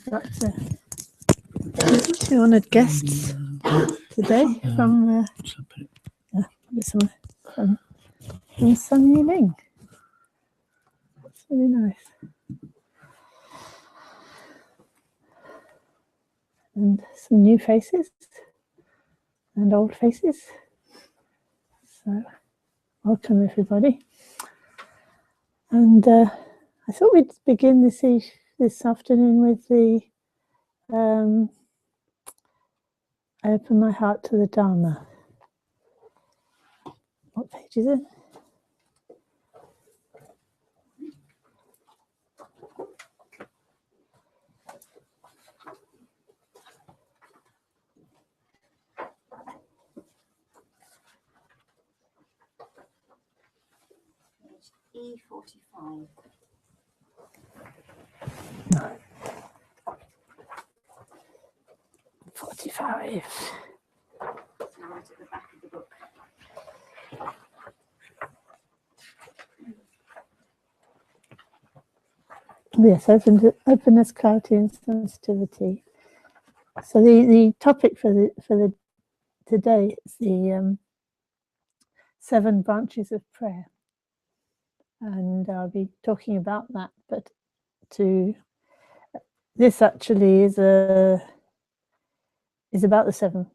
Got two honoured guests today from Sun Yiling. It's really nice. And some new faces and old faces. So, welcome everybody. And I thought we'd begin this afternoon with the I open my heart to the Dharma. What page is it? E45. No. 45. Right at the back of the book. Yes, openness, clarity, and sensitivity. So the topic for the today is the 7 branches of prayer, and I'll be talking about that. But this actually is about the 7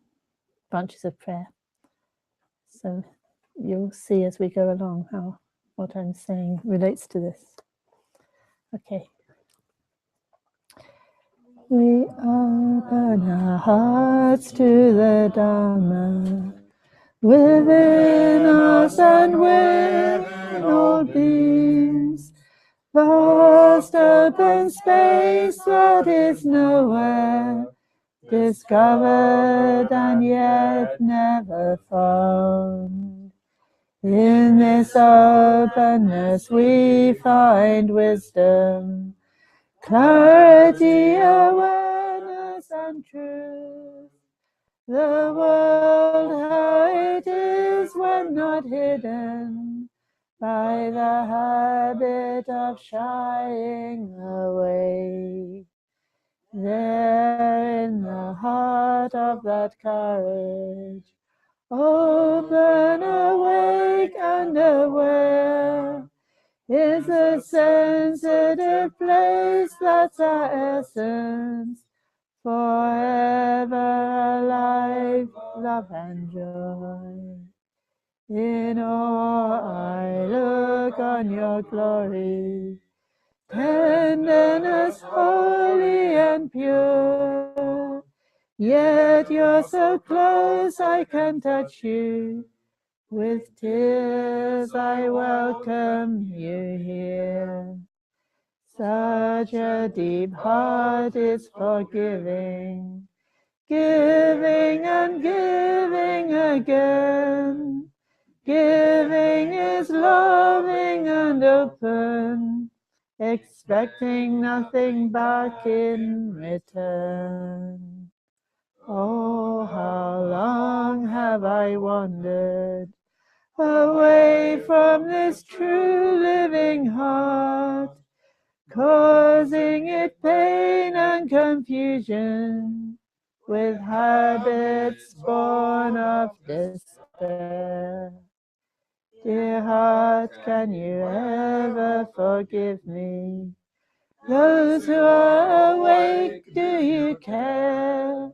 branches of prayer. So you'll see as we go along how what I'm saying relates to this. Okay. We open our hearts to the Dharma within us and within all beings. Vast open space that is nowhere discovered and yet never found. In this openness we find wisdom, clarity, awareness, and truth. The world how it is when not hidden by the habit of shying away. There in the heart of that courage, open, awake, and aware, is a sensitive place that's our essence, forever alive, love and joy. In awe I look on your glory, tenderness holy and pure, yet you're so close I can touch you. With tears I welcome you here. Such a deep heart is forgiving, giving and giving again. Giving is loving and open, expecting nothing back in return. Oh, how long have I wandered away from this true living heart, causing it pain and confusion with habits born of despair. Dear heart, can you ever forgive me? Those who are awake, do you care?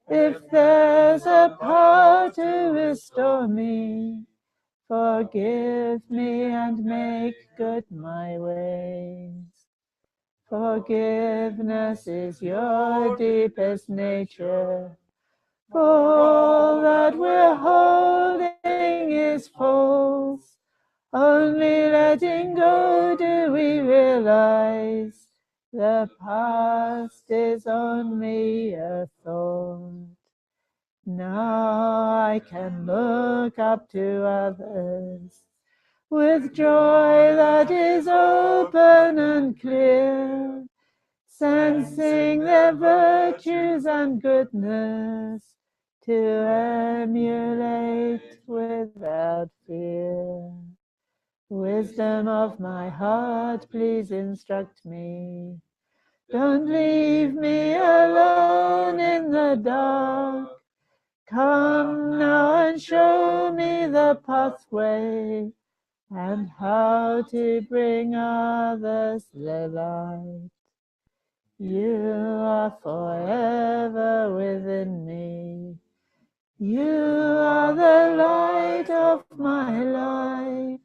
If there's a power to restore me, forgive me and make good my ways. Forgiveness is your deepest nature. For all that we're holding is false. Only letting go do we realize the past is only a thought. Now I can look up to others with joy that is open and clear, sensing their virtues and goodness to emulate without fear. Wisdom of my heart, please instruct me. Don't leave me alone in the dark. Come now and show me the pathway and how to bring others the light. You are forever within me. You are the light of my life.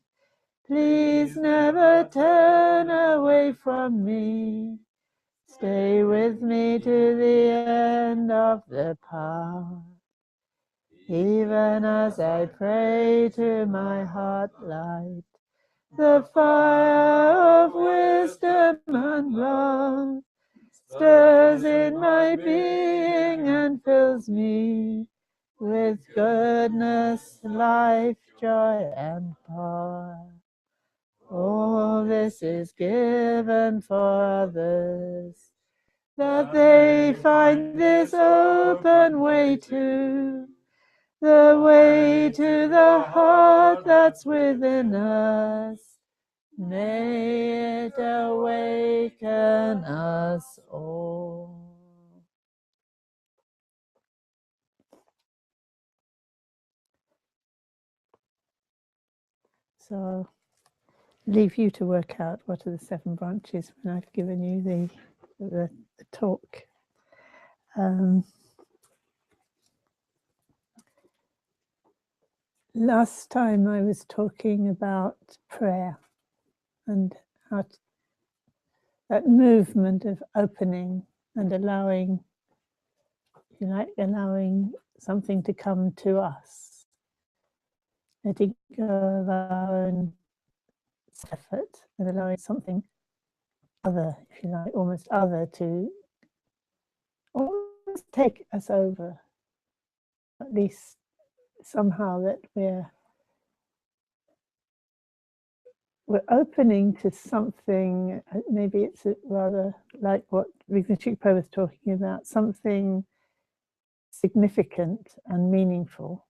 Please never turn away from me. Stay with me to the end of the path. Even as I pray to my heart light, the fire of wisdom and love stirs in my being and fills me with goodness, life, joy, and power. All this is given for others, that they find this open way too. The way to the heart that's within us. May it awaken us all. So I'll leave you to work out what are the 7 branches when I've given you the talk. Last time I was talking about prayer and how that movement of opening and allowing, if you like, allowing something to come to us, letting go of our own effort and allowing something other, if you like, almost other to almost take us over, at least somehow that we're opening to something. Maybe it's rather like what Rinpoche was talking about, something significant and meaningful.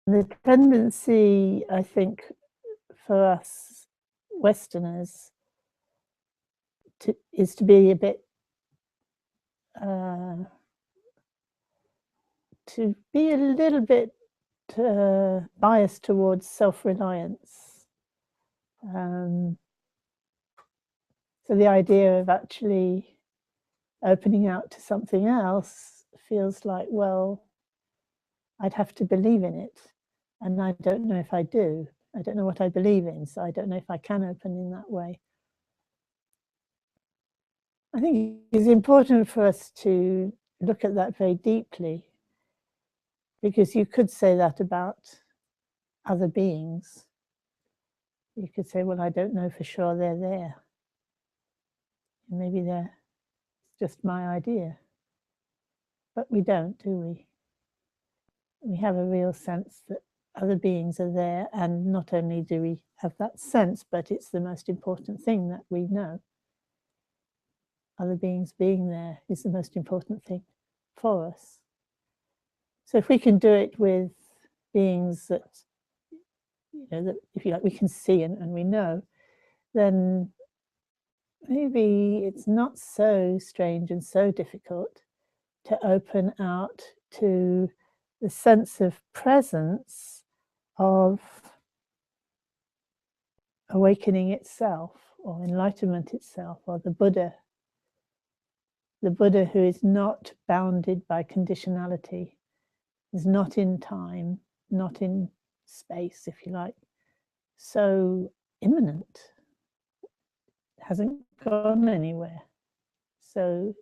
The tendency, I think, for us Westerners is to be a bit to be a little bit biased towards self-reliance. So the idea of actually opening out to something else feels like, well, I'd have to believe in it, and I don't know if I do. I don't know what I believe in, so I don't know if I can open in that way. I think it's important for us to look at that very deeply, because you could say that about other beings. You could say, well, I don't know for sure they're there. Maybe they're just my idea. But we don't, do we? We have a real sense that other beings are there, and not only do we have that sense, but it's the most important thing that we know. Other beings being there is the most important thing for us. So if we can do it with beings that, you know, that, if you like, we can see and we know, then maybe it's not so strange and so difficult to open out to the sense of presence of awakening itself, or enlightenment itself, or the Buddha who is not bounded by conditionality, is not in time, not in space, if you like, so immanent, hasn't gone anywhere. So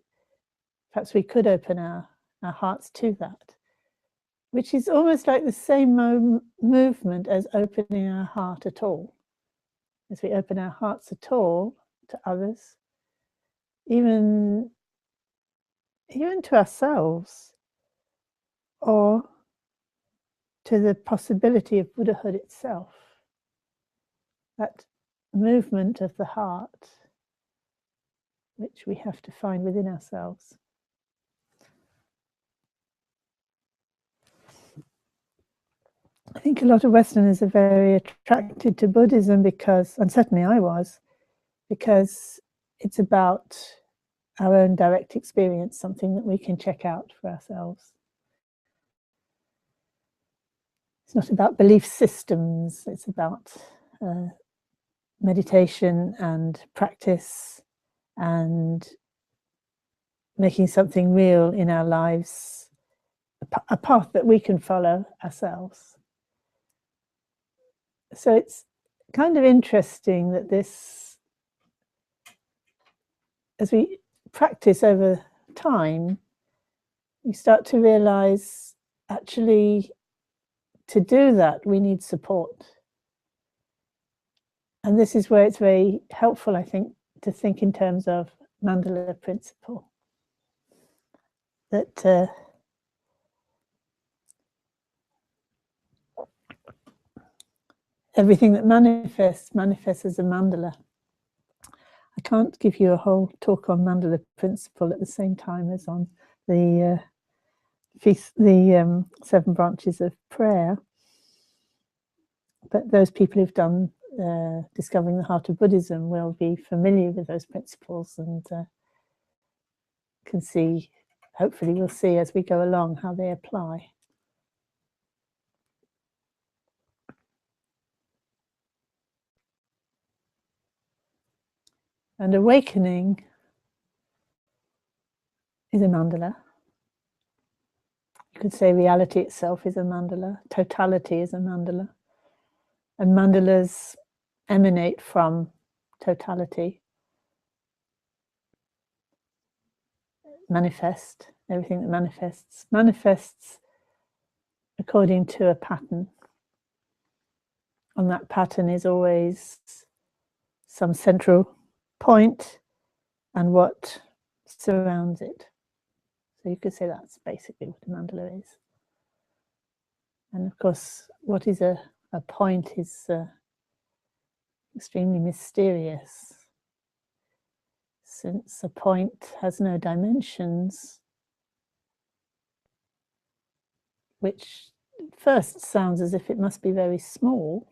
perhaps we could open our hearts to that, which is almost like the same movement as opening our heart at all. As we open our hearts at all to others, even to ourselves, or to the possibility of Buddhahood itself, that movement of the heart, which we have to find within ourselves. I think a lot of Westerners are very attracted to Buddhism because, and certainly I was, because it's about our own direct experience, something that we can check out for ourselves. It's not about belief systems, it's about meditation and practice and making something real in our lives, a path that we can follow ourselves. So it's kind of interesting that this, as we practice over time, you start to realize actually to do that we need support. And this is where it's very helpful, I think, to think in terms of mandala principle. That everything that manifests as a mandala. I can't give you a whole talk on mandala principle at the same time as on the seven branches of prayer. But those people who've done Discovering the Heart of Buddhism will be familiar with those principles and can see, hopefully we'll see as we go along how they apply. And awakening is a mandala. You could say reality itself is a mandala, totality is a mandala. And mandalas emanate from totality, manifest, everything that manifests according to a pattern. And that pattern is always some central point and what surrounds it. So you could say that's basically what a mandala is. And of course, what is a point is extremely mysterious, since a point has no dimensions, which first sounds as if it must be very small.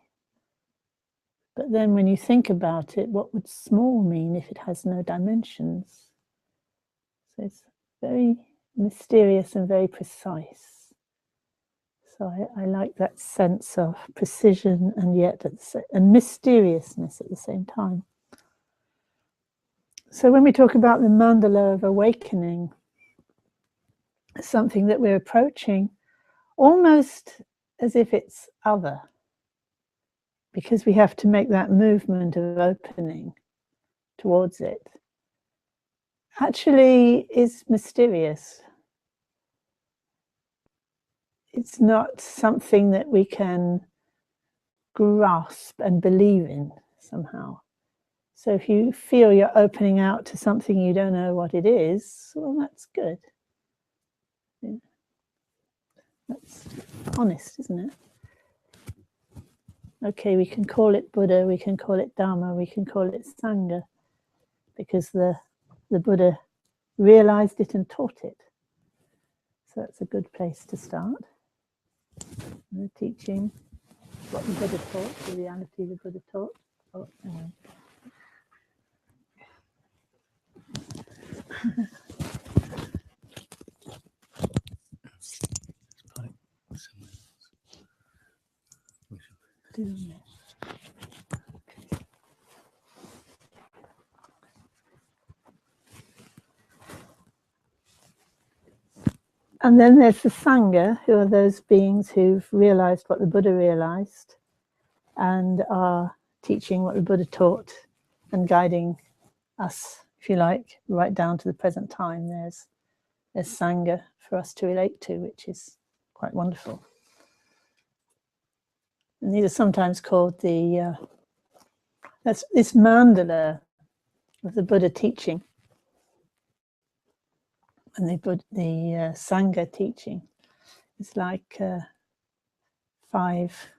But then when you think about it, what would small mean if it has no dimensions? So it's very mysterious and very precise. So I like that sense of precision and yet and mysteriousness at the same time. So when we talk about the mandala of awakening, it's something that we're approaching almost as if it's other, because we have to make that movement of opening towards it. Actually is mysterious. It's not something that we can grasp and believe in somehow. So if you feel you're opening out to something you don't know what it is, well, that's good. Yeah. That's honest, isn't it? Okay, we can call it Buddha, we can call it Dharma, we can call it Sangha, because the Buddha realized it and taught it. So that's a good place to start. And the teaching, what the Buddha taught, the reality the Buddha taught. Oh, anyway. And then there's the Sangha, who are those beings who've realized what the Buddha realized and are teaching what the Buddha taught and guiding us, if you like, right down to the present time. There's Sangha for us to relate to, which is quite wonderful. And these are sometimes called the that's this mandala of the Buddha teaching and the Sangha teaching. It's like 5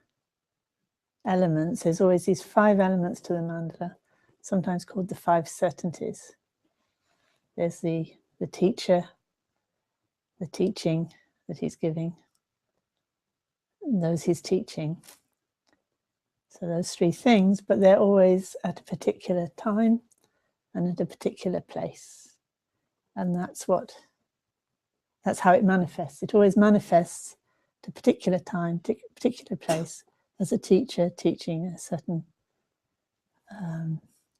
elements. There's always these 5 elements to the mandala, sometimes called the 5 certainties. There's the teacher, the teaching that he's giving, and those he's teaching. So those 3 things, but they're always at a particular time and at a particular place. And that's how it manifests. It always manifests at a particular time, particular place, as a teacher teaching a certain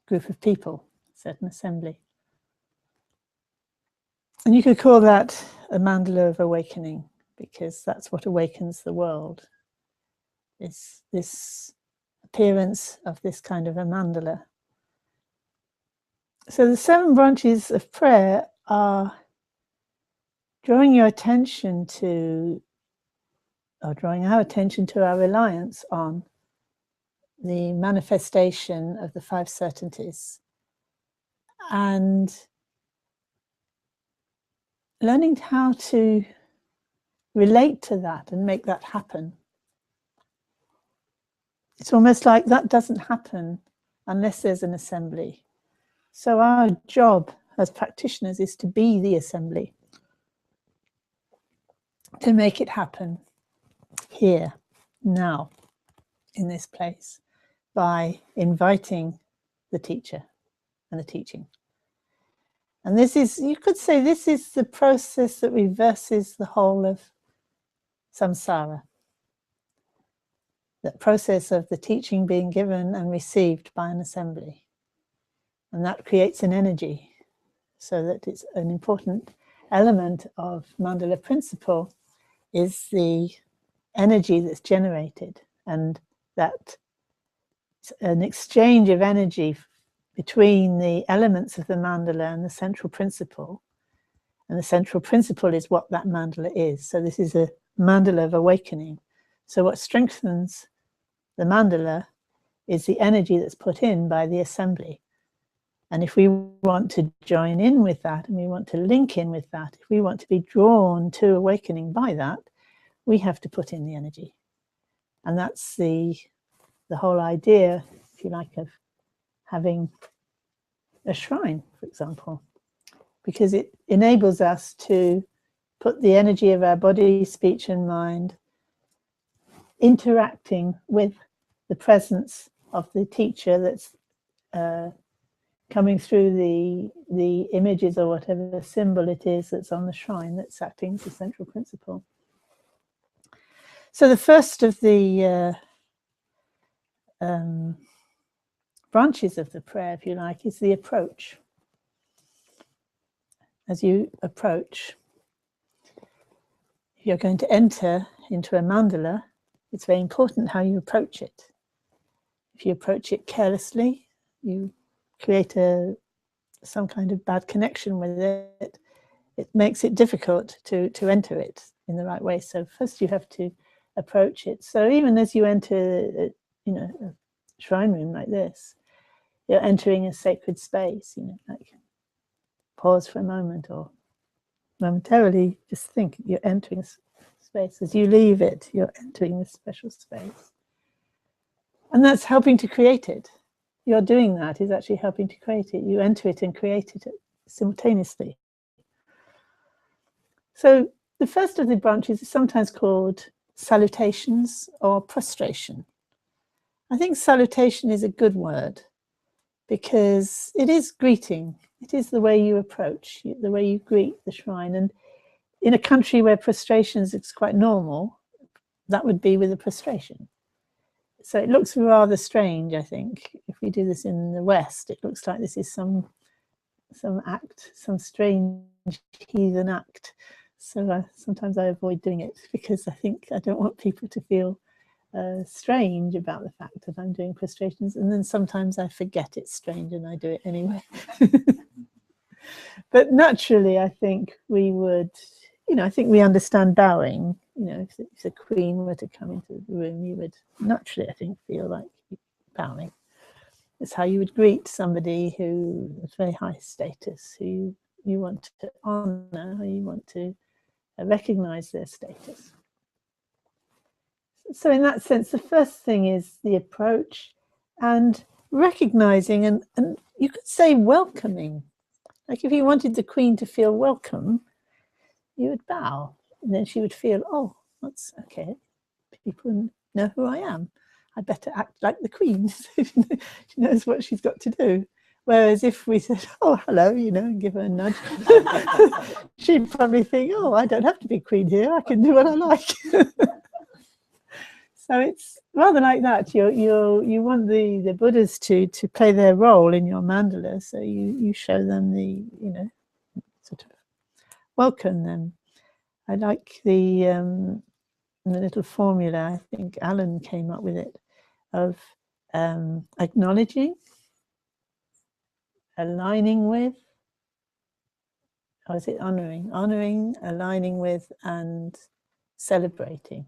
group of people, a certain assembly. And you could call that a mandala of awakening, because that's what awakens the world, is this appearance of this kind of a mandala. So the 7 branches of prayer are drawing your attention to, or drawing our attention to our reliance on the manifestation of the 5 certainties, and learning how to relate to that and make that happen. It's almost like that doesn't happen unless there's an assembly. So our job as practitioners is to be the assembly, to make it happen here, now, in this place, by inviting the teacher and the teaching. And this is, you could say, this is the process that reverses the whole of samsara. That process of the teaching being given and received by an assembly. And that creates an energy, so that it's an important element of mandala principle is the energy that's generated, and that an exchange of energy between the elements of the mandala and the central principle. And the central principle is what that mandala is. So this is a mandala of awakening. So what strengthens the mandala is the energy that's put in by the assembly. And if we want to join in with that, and we want to link in with that, if we want to be drawn to awakening by that, we have to put in the energy. And that's the whole idea, if you like, of having a shrine, for example, because it enables us to put the energy of our body, speech and mind interacting with the presence of the teacher that's coming through the images or whatever symbol it is that's on the shrine, that's acting as the central principle. So the first of the branches of the prayer, if you like, is the approach. As you approach, if you're going to enter into a mandala, it's very important how you approach it. If you approach it carelessly, you create some kind of bad connection with it. It makes it difficult to enter it in the right way. So first you have to approach it. So even as you enter, a shrine room like this, you're entering a sacred space. Like pause for a moment, or momentarily just think you're entering a space. As you leave it, you're entering this special space, and that's helping to create it. You're doing that is actually helping to create it. You enter it and create it simultaneously. So the first of the branches is sometimes called salutations or prostration. I think salutation is a good word, because it is greeting. It is the way you approach, the way you greet the shrine. And in a country where prostration is quite normal, that would be with a prostration. So it looks rather strange, I think. If we do this in the West, it looks like this is some act, some strange heathen act. So sometimes I avoid doing it, because I think I don't want people to feel strange about the fact that I'm doing prostrations, and then sometimes I forget it's strange and I do it anyway. But naturally, I think we would, I think we understand bowing. If the Queen were to come into the room, you would naturally, I think, feel like bowing. It's how you would greet somebody who is very high status, who you want to honor, or you want to recognize their status. So in that sense, the first thing is the approach and recognizing, and you could say welcoming. Like if you wanted the Queen to feel welcome, you would bow, and then she would feel, oh, that's okay. People know who I am. I better act like the Queen. She knows what she's got to do. Whereas if we said, oh, hello, and give her a nudge, she'd probably think, oh, I don't have to be Queen here. I can do what I like. So it's rather like that. You want the Buddhas to play their role in your mandala. So you show them the, sort of welcome them. I like the little formula, I think Alan came up with it, of acknowledging, aligning with, or is it honoring? Honoring, aligning with, and celebrating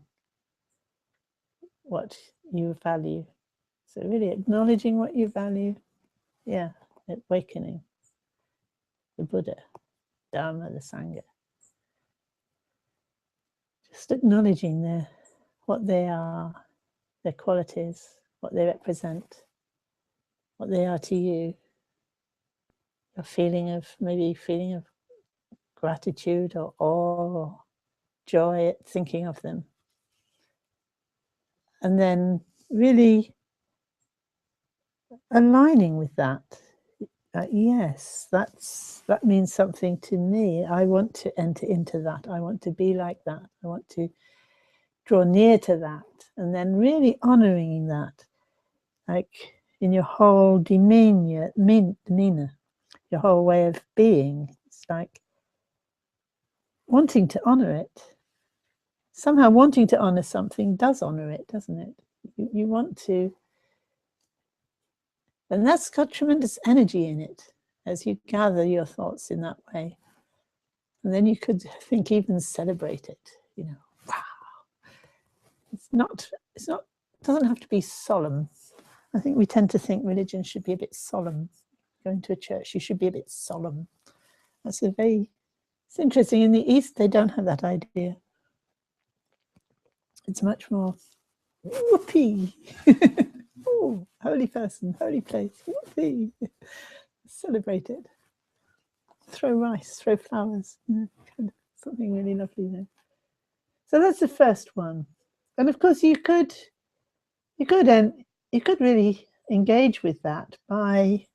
what you value. So really acknowledging what you value, awakening the Buddha, Dharma, the Sangha. Just acknowledging what they are, their qualities, what they represent, what they are to you. A feeling of gratitude or awe or joy at thinking of them. And then really aligning with that. Yes, that means something to me. I want to enter into that. I want to be like that. I want to draw near to that. And then really honoring that, like in your whole demeanor, your whole way of being. It's like wanting to honor it. Somehow wanting to honor something does honor it, doesn't it? You want to, and that's got tremendous energy in it as you gather your thoughts in that way. And then you could think even celebrate it, wow. It doesn't have to be solemn. I think we tend to think religion should be a bit solemn. Going to a church, you should be a bit solemn. It's interesting. In the East, they don't have that idea. It's much more whoopee. Oh, holy person, holy place, whoopee. Celebrate it. Throw rice, throw flowers, kind of something really lovely there. So that's the first one. And of course you could really engage with that by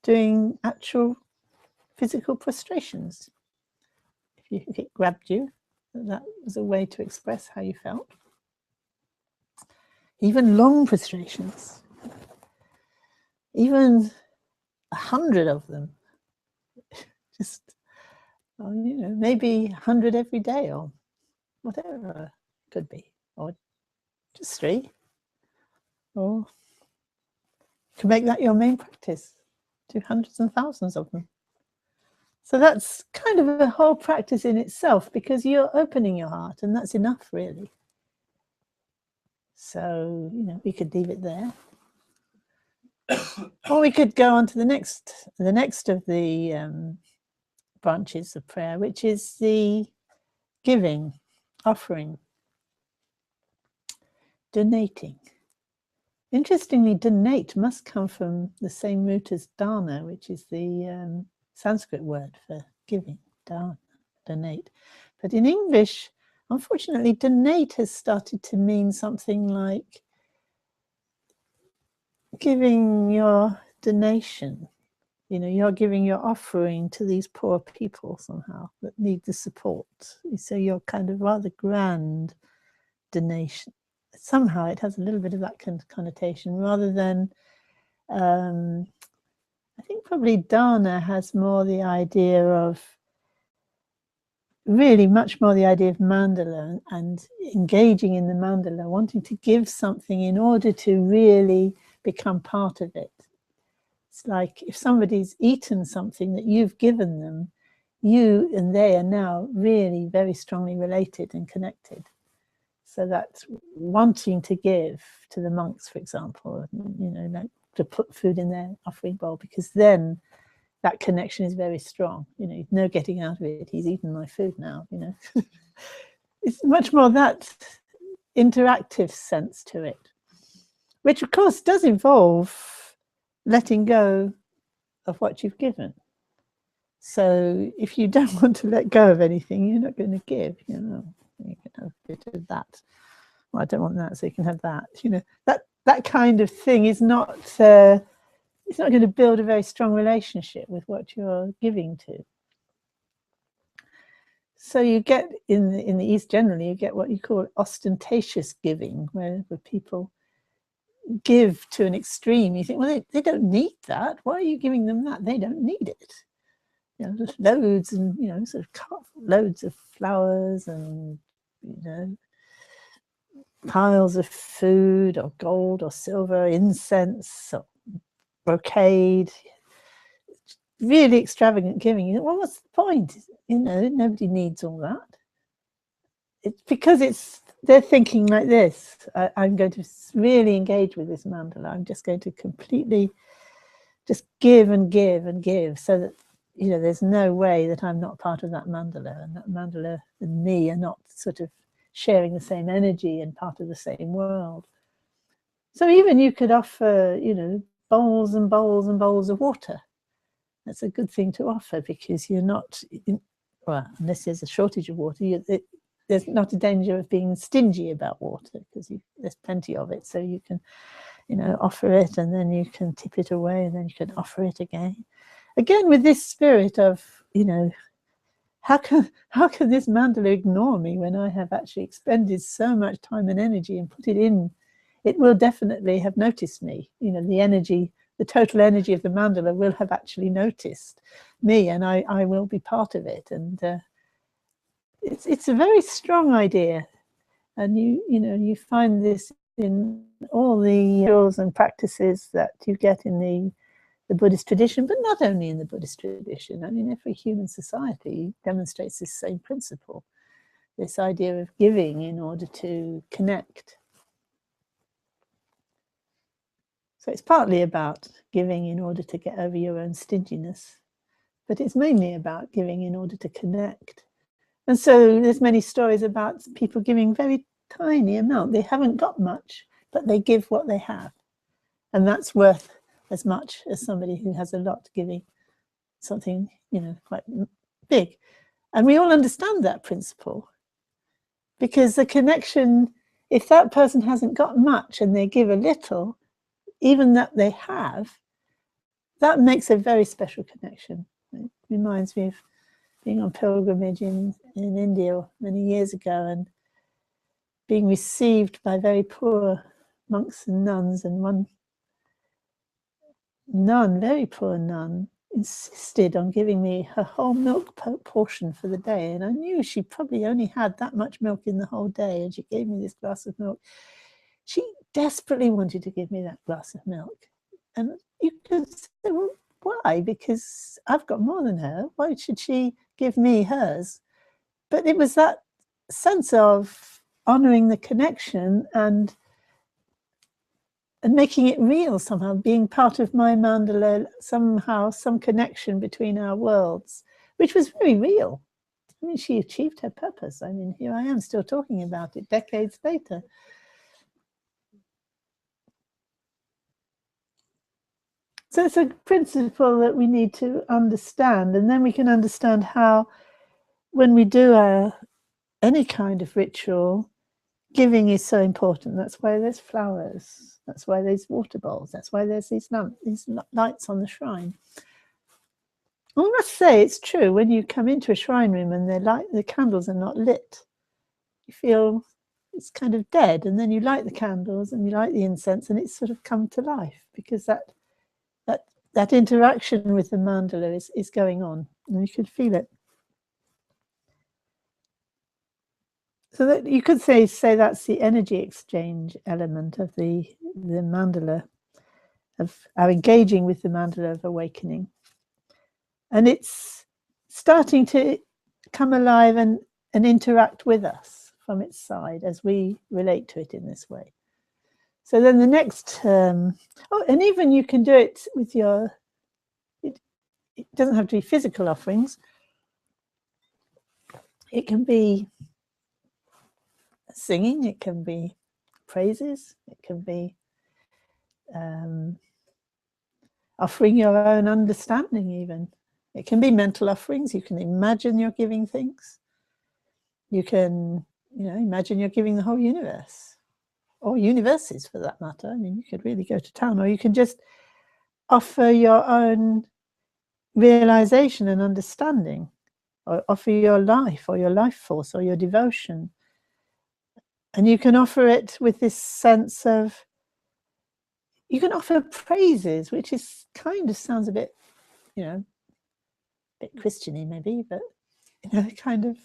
doing actual physical prostrations. If it grabbed you, that was a way to express how you felt. Even long prostrations, even 100 of them, just, maybe 100 every day or whatever it could be, or just 3, or to make that your main practice, do hundreds and thousands of them. So that's kind of a whole practice in itself, because you're opening your heart, and that's enough, really. So, we could leave it there. Or we could go on to the next of the branches of prayer, which is the giving, offering, donating. Interestingly, donate must come from the same root as dana, which is the Sanskrit word for giving, dana, donate. But in English, unfortunately, donate has started to mean something like giving your donation. You're giving your offering to these poor people somehow that need the support. So you're kind of rather grand donation. Somehow it has a little bit of that connotation, rather than, I think probably dana has more the idea of really much more the idea of mandala and engaging in the mandala, wanting to give something in order to really become part of it. It's like if somebody's eaten something that you've given them, you and they are now really very strongly related and connected. So that's wanting to give to the monks, for example, you know, like to put food in their offering bowl, because then that connection is very strong. You know, no getting out of it. He's eaten my food now, you know. It's much more that interactive sense to it, which of course does involve letting go of what you've given. So if you don't want to let go of anything, you're not going to give, you know. You can have a bit of that. Well, I don't want that, so you can have that. You know, that kind of thing is not it's not going to build a very strong relationship with what you're giving to. So you get in the East generally, you get what you call ostentatious giving, where people give to an extreme. You think, well, they don't need that. Why are you giving them that? They don't need it. You know, just loads and, you know, sort of loads of flowers and, you know, piles of food or gold or silver, incense or brocade, really extravagant giving. You think, well, what's the point? You know, nobody needs all that. It's because they're thinking like this. I'm going to really engage with this mandala. I'm just going to completely just give and give and give, so that, you know, there's no way that I'm not part of that mandala, and that mandala and me are not sort of sharing the same energy and part of the same world. So even you could offer, you know, bowls and bowls and bowls of water. That's a good thing to offer, because you're not, well, unless there's a shortage of water, there's not a danger of being stingy about water, because there's plenty of it. So you can, you know, offer it, and then you can tip it away, and then you can offer it again. Again, with this spirit of, you know, how can this mandala ignore me when I have actually expended so much time and energy and put it in? It will definitely have noticed me. You know, the energy, the total energy of the mandala will have actually noticed me, and I will be part of it. And it's a very strong idea, and you know, you find this in all the rituals and practices that you get in the Buddhist tradition, but not only in the Buddhist tradition. I mean, every human society demonstrates this same principle, this idea of giving in order to connect. So it's partly about giving in order to get over your own stinginess, but it's mainly about giving in order to connect. And so there's many stories about people giving very tiny amount. They haven't got much, but they give what they have. And that's worth as much as somebody who has a lot giving something, you know, quite big. And we all understand that principle, because the connection, if that person hasn't got much and they give a little, even that they have, that makes a very special connection. It reminds me of being on pilgrimage in India many years ago, and being received by very poor monks and nuns, and one nun, very poor nun, insisted on giving me her whole milk portion for the day. And I knew she probably only had that much milk in the whole day, and she gave me this glass of milk. She desperately wanted to give me that glass of milk. And you could say, well, why? Because I've got more than her. Why should she give me hers? But it was that sense of honoring the connection and making it real somehow, being part of my mandala, somehow, some connection between our worlds, which was very real. I mean, she achieved her purpose. I mean, here I am still talking about it decades later. So it's a principle that we need to understand, and then we can understand how, when we do any kind of ritual, giving is so important. That's why there's flowers. That's why there's water bowls. That's why there's these lights on the shrine. I must say, it's true, when you come into a shrine room and the candles are not lit, you feel it's kind of dead, and then you light the candles and you light the incense, and it's sort of come to life, because that interaction with the mandala is going on, and you can feel it. So that you could say that's the energy exchange element of the mandala, of our engaging with the mandala of awakening. And it's starting to come alive and interact with us from its side as we relate to it in this way. So then the next, and even you can do it with your, it doesn't have to be physical offerings. It can be singing, it can be praises, it can be offering your own understanding even. It can be mental offerings. You can imagine you're giving things. You can, imagine you're giving the whole universe, or universes for that matter. I mean, you could really go to town, or you can just offer your own realization and understanding, or offer your life, or your life force, or your devotion. And you can offer it with this sense of, you can offer praises, which is kind of sounds a bit, a bit Christian-y maybe, but, kind of,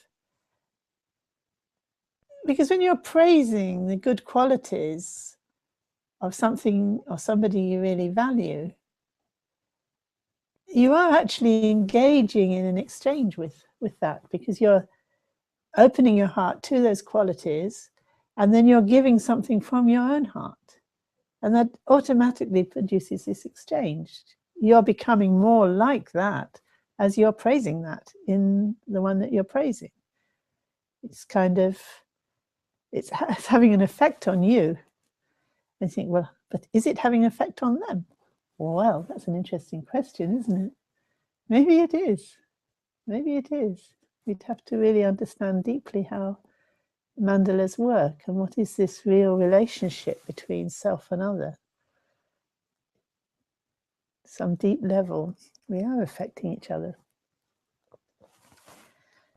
because when you're praising the good qualities of something or somebody you really value, you are actually engaging in an exchange with that, because you're opening your heart to those qualities, and then you're giving something from your own heart. And that automatically produces this exchange. You're becoming more like that as you're praising that in the one that you're praising. It's kind of, it's having an effect on you. And you think, well, but is it having an effect on them? Well, that's an interesting question, isn't it? Maybe it is. Maybe it is. We'd have to really understand deeply how mandalas work and what is this real relationship between self and other. Some deep level, we are affecting each other.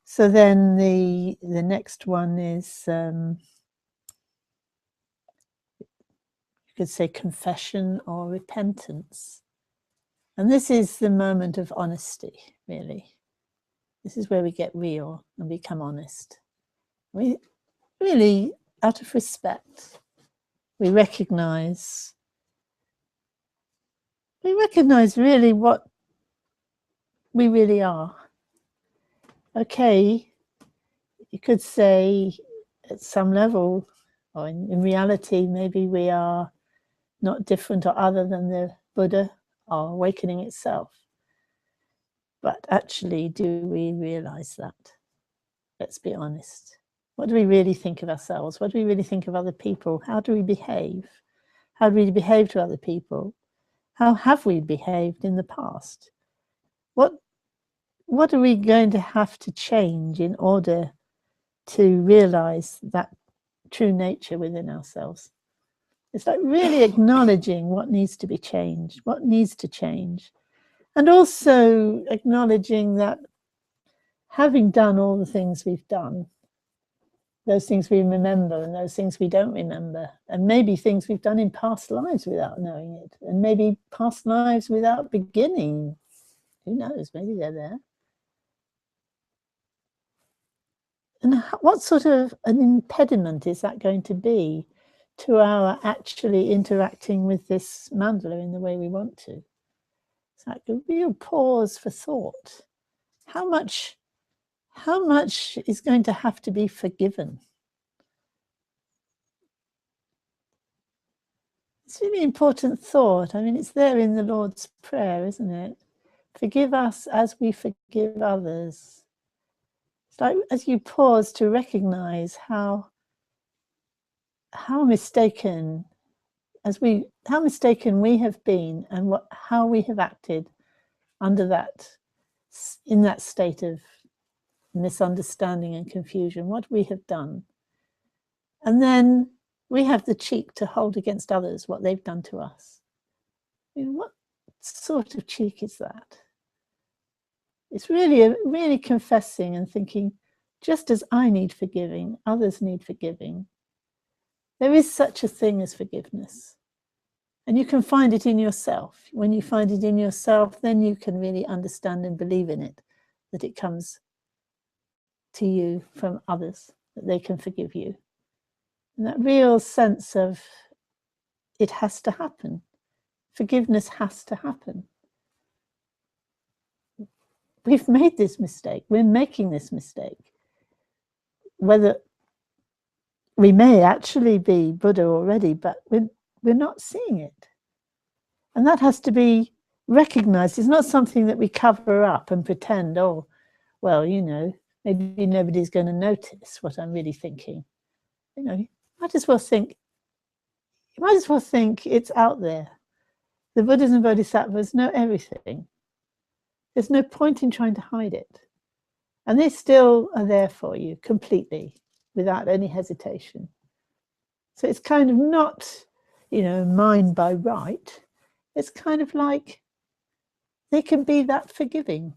So then the next one is, you could say confession or repentance. And this is the moment of honesty, really. This is where we get real and become honest. We really, out of respect, we recognize really what we really are. Okay, you could say at some level, or in reality, maybe we are not different or other than the Buddha or awakening itself. But actually, do we realize that? Let's be honest. What do we really think of ourselves? What do we really think of other people? How do we behave? How do we behave to other people? How have we behaved in the past? What are we going to have to change in order to realize that true nature within ourselves? It's like really acknowledging what needs to be changed, what needs to change. And also acknowledging that having done all the things we've done, those things we remember and those things we don't remember, and maybe things we've done in past lives without knowing it, and maybe past lives without beginning. Who knows, maybe they're there. And what sort of an impediment is that going to be to our actually interacting with this mandala in the way we want to? It's like a real pause for thought. How much is going to have to be forgiven? It's a really important thought. I mean, it's there in the Lord's Prayer, isn't it? Forgive us as we forgive others. It's like as you pause to recognize how mistaken we have been, and how we have acted in that state of misunderstanding and confusion, what we have done. And then we have the cheek to hold against others what they've done to us. I mean, what sort of cheek is that? It's really confessing and thinking, just as I need forgiving, others need forgiving. There is such a thing as forgiveness. And you can find it in yourself. When you find it in yourself, then you can really understand and believe in it, that it comes to you from others. that they can forgive you. And that real sense of it has to happen. Forgiveness has to happen. We've made this mistake. We're making this mistake. Whether we may actually be Buddha already, but we're not seeing it. And that has to be recognized. It's not something that we cover up and pretend, oh, well, you know, maybe nobody's going to notice what I'm really thinking. You know, you might as well think it's out there. The Buddhas and Bodhisattvas know everything. There's no point in trying to hide it. And they still are there for you completely, without any hesitation. So it's kind of not, you know, mine by right. It's kind of like they can be that forgiving.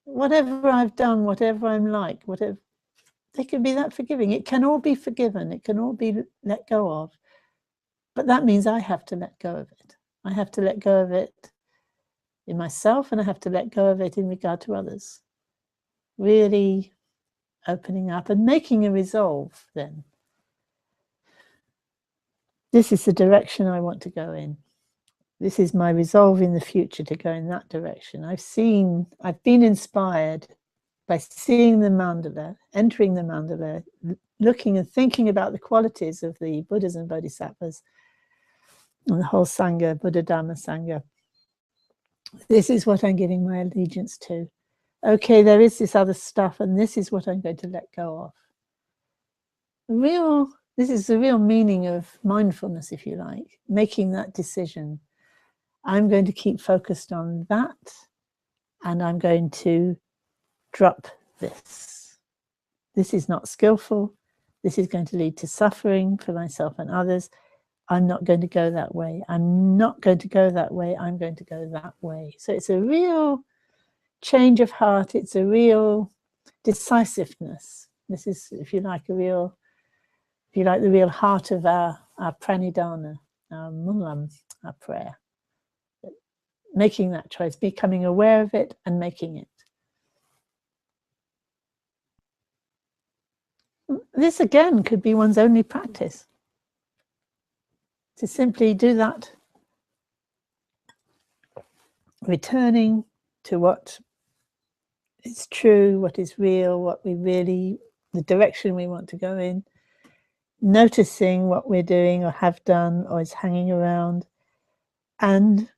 Whatever I've done, whatever I'm like, whatever, they can be that forgiving. It can all be forgiven. It can all be let go of. But that means I have to let go of it. I have to let go of it in myself, and I have to let go of it in regard to others. Really opening up and making a resolve then. This is the direction I want to go in. This is my resolve in the future to go in that direction. I've been inspired by seeing the mandala, entering the mandala, looking and thinking about the qualities of the Buddhas and Bodhisattvas and the whole Sangha, Buddha Dhamma Sangha. This is what I'm giving my allegiance to. Okay, there is this other stuff, and this is what I'm going to let go of. This is the real meaning of mindfulness, if you like, making that decision. I'm going to keep focused on that, and I'm going to drop this. This is not skillful. This is going to lead to suffering for myself and others. I'm not going to go that way. I'm not going to go that way. I'm going to go that way. So it's a real change of heart. It's a real decisiveness. This is, if you like, the real heart of our pranidhana, our mulam, our prayer. Making that choice, becoming aware of it and making it. This again could be one's only practice. To simply do that, returning to what is true, what is real, the direction we want to go in, noticing what we're doing or have done or is hanging around, and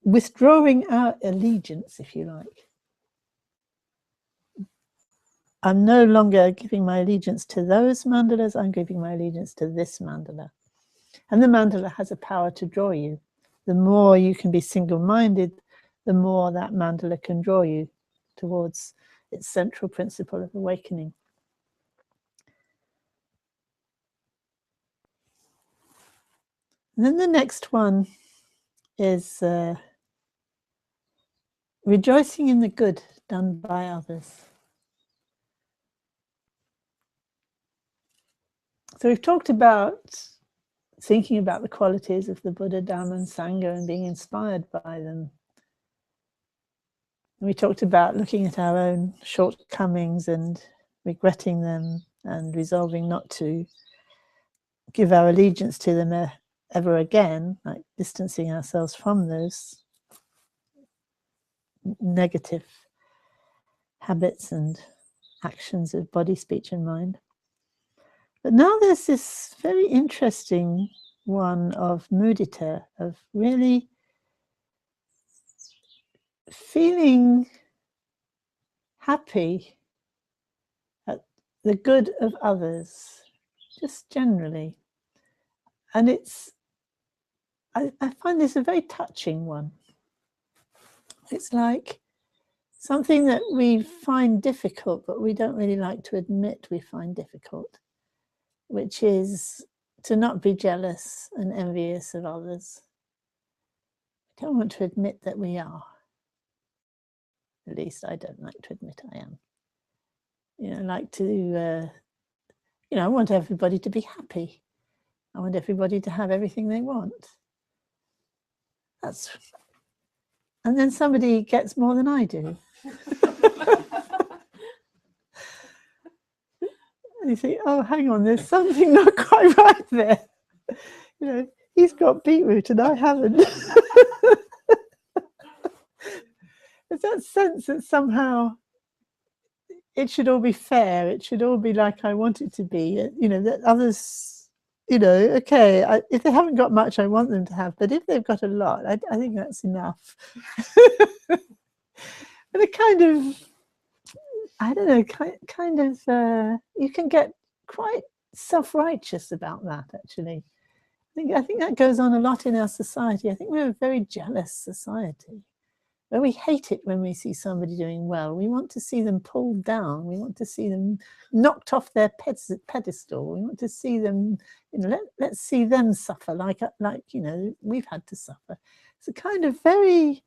withdrawing our allegiance, if you like. I'm no longer giving my allegiance to those mandalas, I'm giving my allegiance to this mandala. And the mandala has a power to draw you. The more you can be single-minded, the more that mandala can draw you towards its central principle of awakening. And then the next one is rejoicing in the good done by others. So we've talked about thinking about the qualities of the Buddha, Dhamma and Sangha and being inspired by them. And we talked about looking at our own shortcomings and regretting them and resolving not to give our allegiance to them ever again, like distancing ourselves from those negative habits and actions of body, speech and mind. But now there's this very interesting one of mudita, of really feeling happy at the good of others, just generally. And I find this a very touching one. It's like something that we find difficult, but we don't really like to admit we find difficult, which is to not be jealous and envious of others. I don't want to admit that we are. At least I don't like to admit I am. I like to, I want everybody to be happy. I want everybody to have everything they want. And then somebody gets more than I do. And you think, oh, hang on, there's something not quite right there. You know, he's got beetroot and I haven't. There's that sense that somehow it should all be fair. It should all be like I want it to be. You know, that others, you know, okay, if they haven't got much, I want them to have. But if they've got a lot, I think that's enough. And it kind of, I don't know, kind of, you can get quite self-righteous about that, actually. I think that goes on a lot in our society. I think we're a very jealous society, where we hate it when we see somebody doing well. We want to see them pulled down. We want to see them knocked off their pedestal. We want to see them, you know, let's see them suffer like, you know, we've had to suffer. It's a kind of very,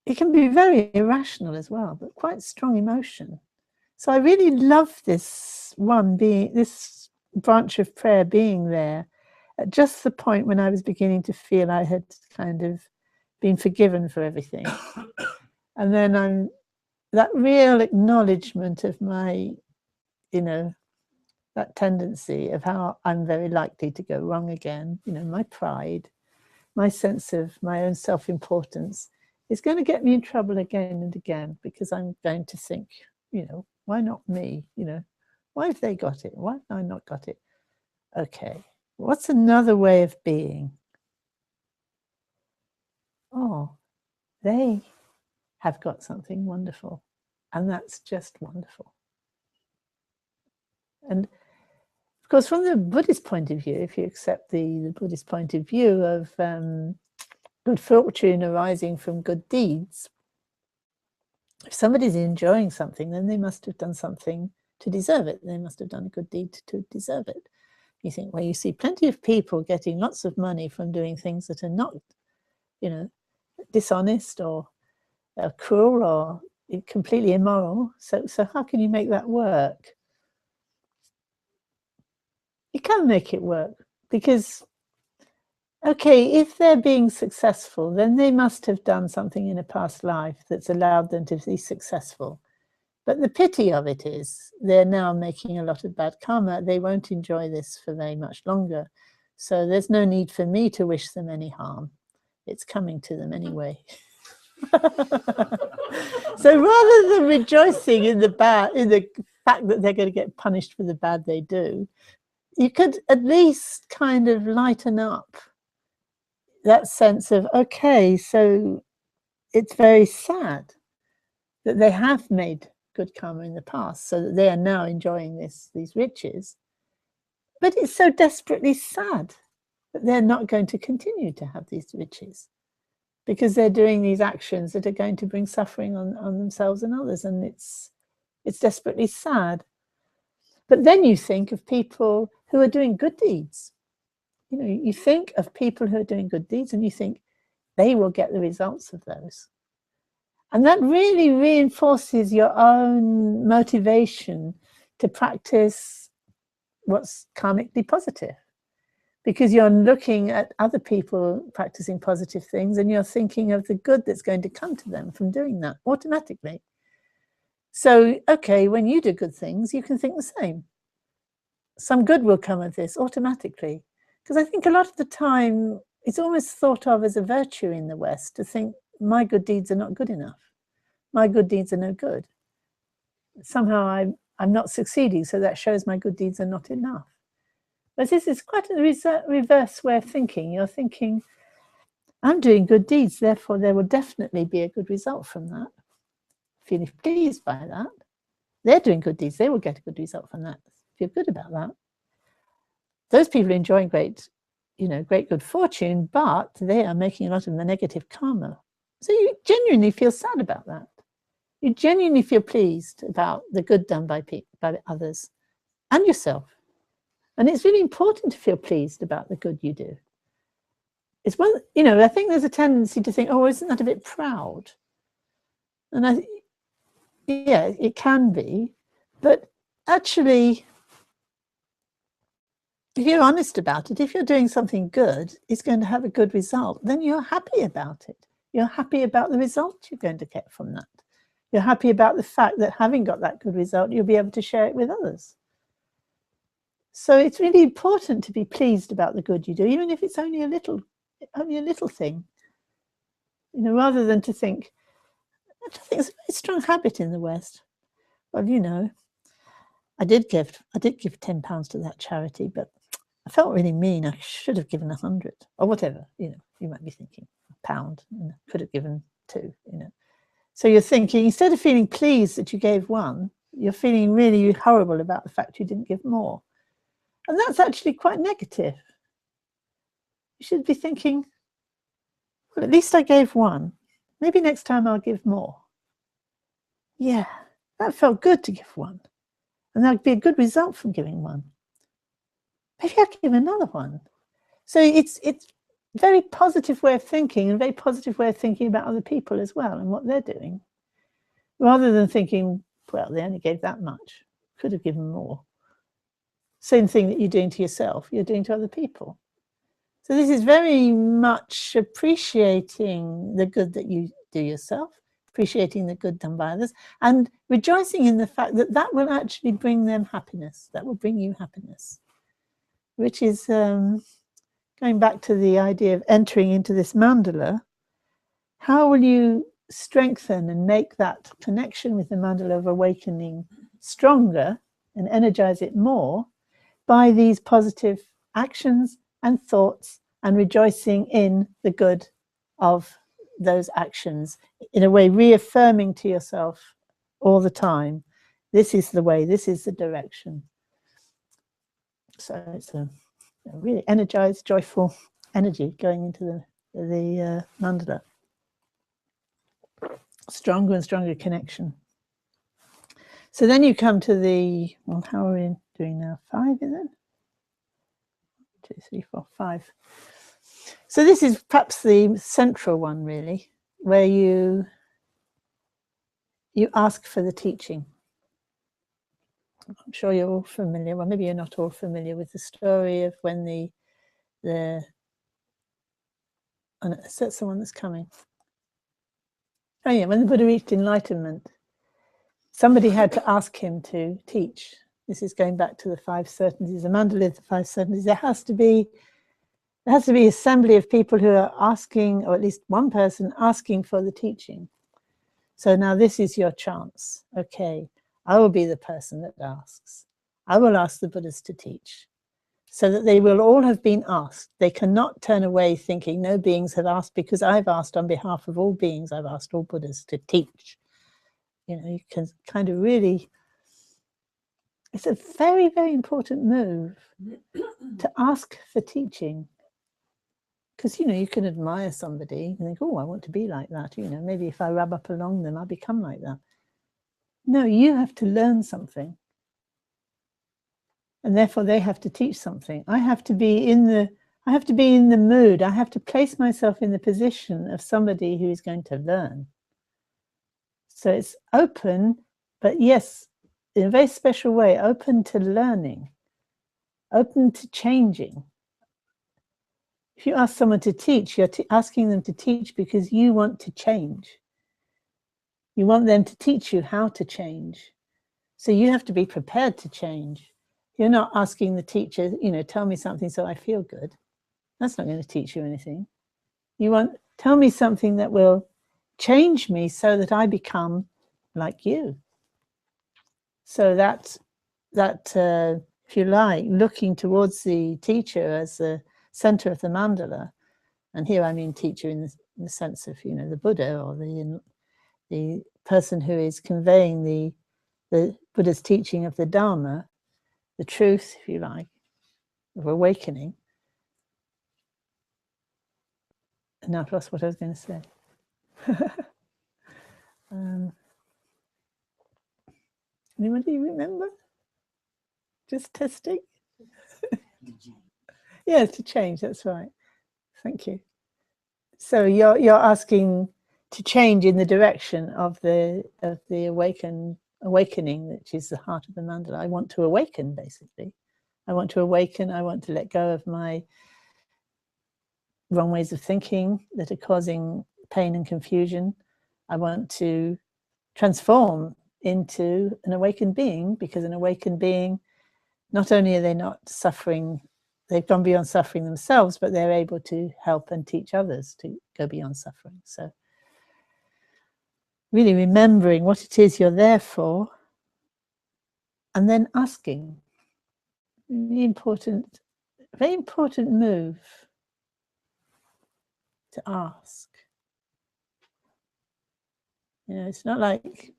it can be very irrational as well, but quite strong emotion. So I really love this branch of prayer being there at just the point when I was beginning to feel I had kind of been forgiven for everything. And then that real acknowledgement of my, you know, that tendency of how I'm very likely to go wrong again, you know, my pride, my sense of my own self-importance is going to get me in trouble again and again, because I'm going to think, you know, why not me? You know, why have they got it? Why have I not got it? Okay, what's another way of being? Oh, they have got something wonderful, and that's just wonderful. And of course, from the Buddhist point of view, if you accept the Buddhist point of view of good fortune arising from good deeds, if somebody's enjoying something, then they must have done something to deserve it. They must have done a good deed to deserve it. You think, well, you see plenty of people getting lots of money from doing things that are not, you know, dishonest or cruel or completely immoral. So how can you make that work? You can make it work, because, okay, if they're being successful, then they must have done something in a past life that's allowed them to be successful. But the pity of it is they're now making a lot of bad karma. They won't enjoy this for very much longer. So there's no need for me to wish them any harm. It's coming to them anyway. So rather than rejoicing in the fact that they're going to get punished for the bad they do, you could at least kind of lighten up that sense of, okay, so it's very sad that they have made good karma in the past, so that they are now enjoying these riches. But it's so desperately sad that they're not going to continue to have these riches, because they're doing these actions that are going to bring suffering on themselves and others, and it's desperately sad. But then you think of people who are doing good deeds. You know, you think of people who are doing good deeds and you think they will get the results of those. And that really reinforces your own motivation to practice what's karmically positive, because you're looking at other people practicing positive things and you're thinking of the good that's going to come to them from doing that automatically. So, okay, when you do good things, you can think the same. Some good will come of this automatically. Because I think a lot of the time, it's almost thought of as a virtue in the West to think, my good deeds are not good enough. My good deeds are no good. Somehow I'm not succeeding, so that shows my good deeds are not enough. But this is quite a reverse way of thinking. You're thinking, I'm doing good deeds, therefore there will definitely be a good result from that. Feeling pleased by that. They're doing good deeds, they will get a good result from that. Feel good about that. Those people are enjoying great good fortune, but they are making a lot of the negative karma. So you genuinely feel sad about that. You genuinely feel pleased about the good done by others and yourself. And it's really important to feel pleased about the good you do. It's one, I think there's a tendency to think, oh, isn't that a bit proud? And yeah, it can be, but actually, if you're honest about it, if you're doing something good, it's going to have a good result, then you're happy about it. You're happy about the result you're going to get from that. You're happy about the fact that having got that good result, you'll be able to share it with others. So it's really important to be pleased about the good you do, even if it's only a little thing. You know, rather than to think, I think it's a very strong habit in the West. Well, you know, I did give £10 to that charity, but I felt really mean. I should have given 100 or whatever. You know, you might be thinking £1, and I could have given 2. You know, so you're thinking, instead of feeling pleased that you gave 1, you're feeling really horrible about the fact you didn't give more, and that's actually quite negative. You should be thinking, well, at least I gave 1. Maybe next time I'll give more. Yeah, that felt good to give 1. And that would be a good result from giving 1. Maybe I'll give another 1. So it's a very positive way of thinking, and a very positive way of thinking about other people as well and what they're doing. Rather than thinking, well, they only gave that much, could have given more. Same thing that you're doing to yourself, you're doing to other people. So this is very much appreciating the good that you do yourself, appreciating the good done by others, and rejoicing in the fact that that will actually bring them happiness, that will bring you happiness, which is going back to the idea of entering into this mandala. How will you strengthen and make that connection with the mandala of awakening stronger and energize it more by these positive actions and thoughts and rejoicing in the good of those actions, in a way reaffirming to yourself all the time, this is the way, this is the direction. So it's a really energized, joyful energy going into the mandala. Stronger and stronger connection. So then you come to the, well, how are we doing now? 5, is it? 2, 3, 4, 5. So this is perhaps the central one, really, where you ask for the teaching. I'm sure you're all familiar, well, maybe you're not all familiar with the story of when oh no, that's the one that's coming. Oh yeah, when the Buddha reached enlightenment, somebody had to ask him to teach. This is going back to the 5 certainties, the mandala of the 5 certainties. There has to be assembly of people who are asking, or at least one person asking for the teaching. So now this is your chance. Okay, I will be the person that asks. I will ask the Buddhas to teach, so that they will all have been asked. They cannot turn away thinking no beings have asked, because I've asked on behalf of all beings, I've asked all Buddhas to teach. You know, you can kind of really, it's a very, very important move to ask for teaching. Because, you know, you can admire somebody and think, oh, I want to be like that. You know, maybe if I rub up along them, I'll become like that. No, you have to learn something. And therefore they have to teach something. I have to be in the mood. I have to place myself in the position of somebody who is going to learn. So it's open, but yes, in a very special way, open to learning, open to changing. If you ask someone to teach, you're asking them to teach because you want to change. You want them to teach you how to change. So you have to be prepared to change. You're not asking the teacher, you know, tell me something so I feel good. That's not going to teach you anything. You want, tell me something that will change me so that I become like you. So that if you like, looking towards the teacher as the center of the mandala, and here I mean teacher in the sense of, you know, the Buddha, or the person who is conveying the Buddha's teaching of the Dharma, the truth, if you like, of awakening. And now I've lost what I was going to say. Anybody remember? Just testing? Yeah, to change, that's right. Thank you. So you're asking to change in the direction of the awakening, which is the heart of the mandala. I want to awaken, basically. I want to awaken. I want to let go of my wrong ways of thinking that are causing pain and confusion. I want to transform into an awakened being, because an awakened being, not only are they not suffering, they've gone beyond suffering themselves, but they're able to help and teach others to go beyond suffering. So really remembering what it is you're there for, and then asking. Really important, very important move to ask. You know, it's not like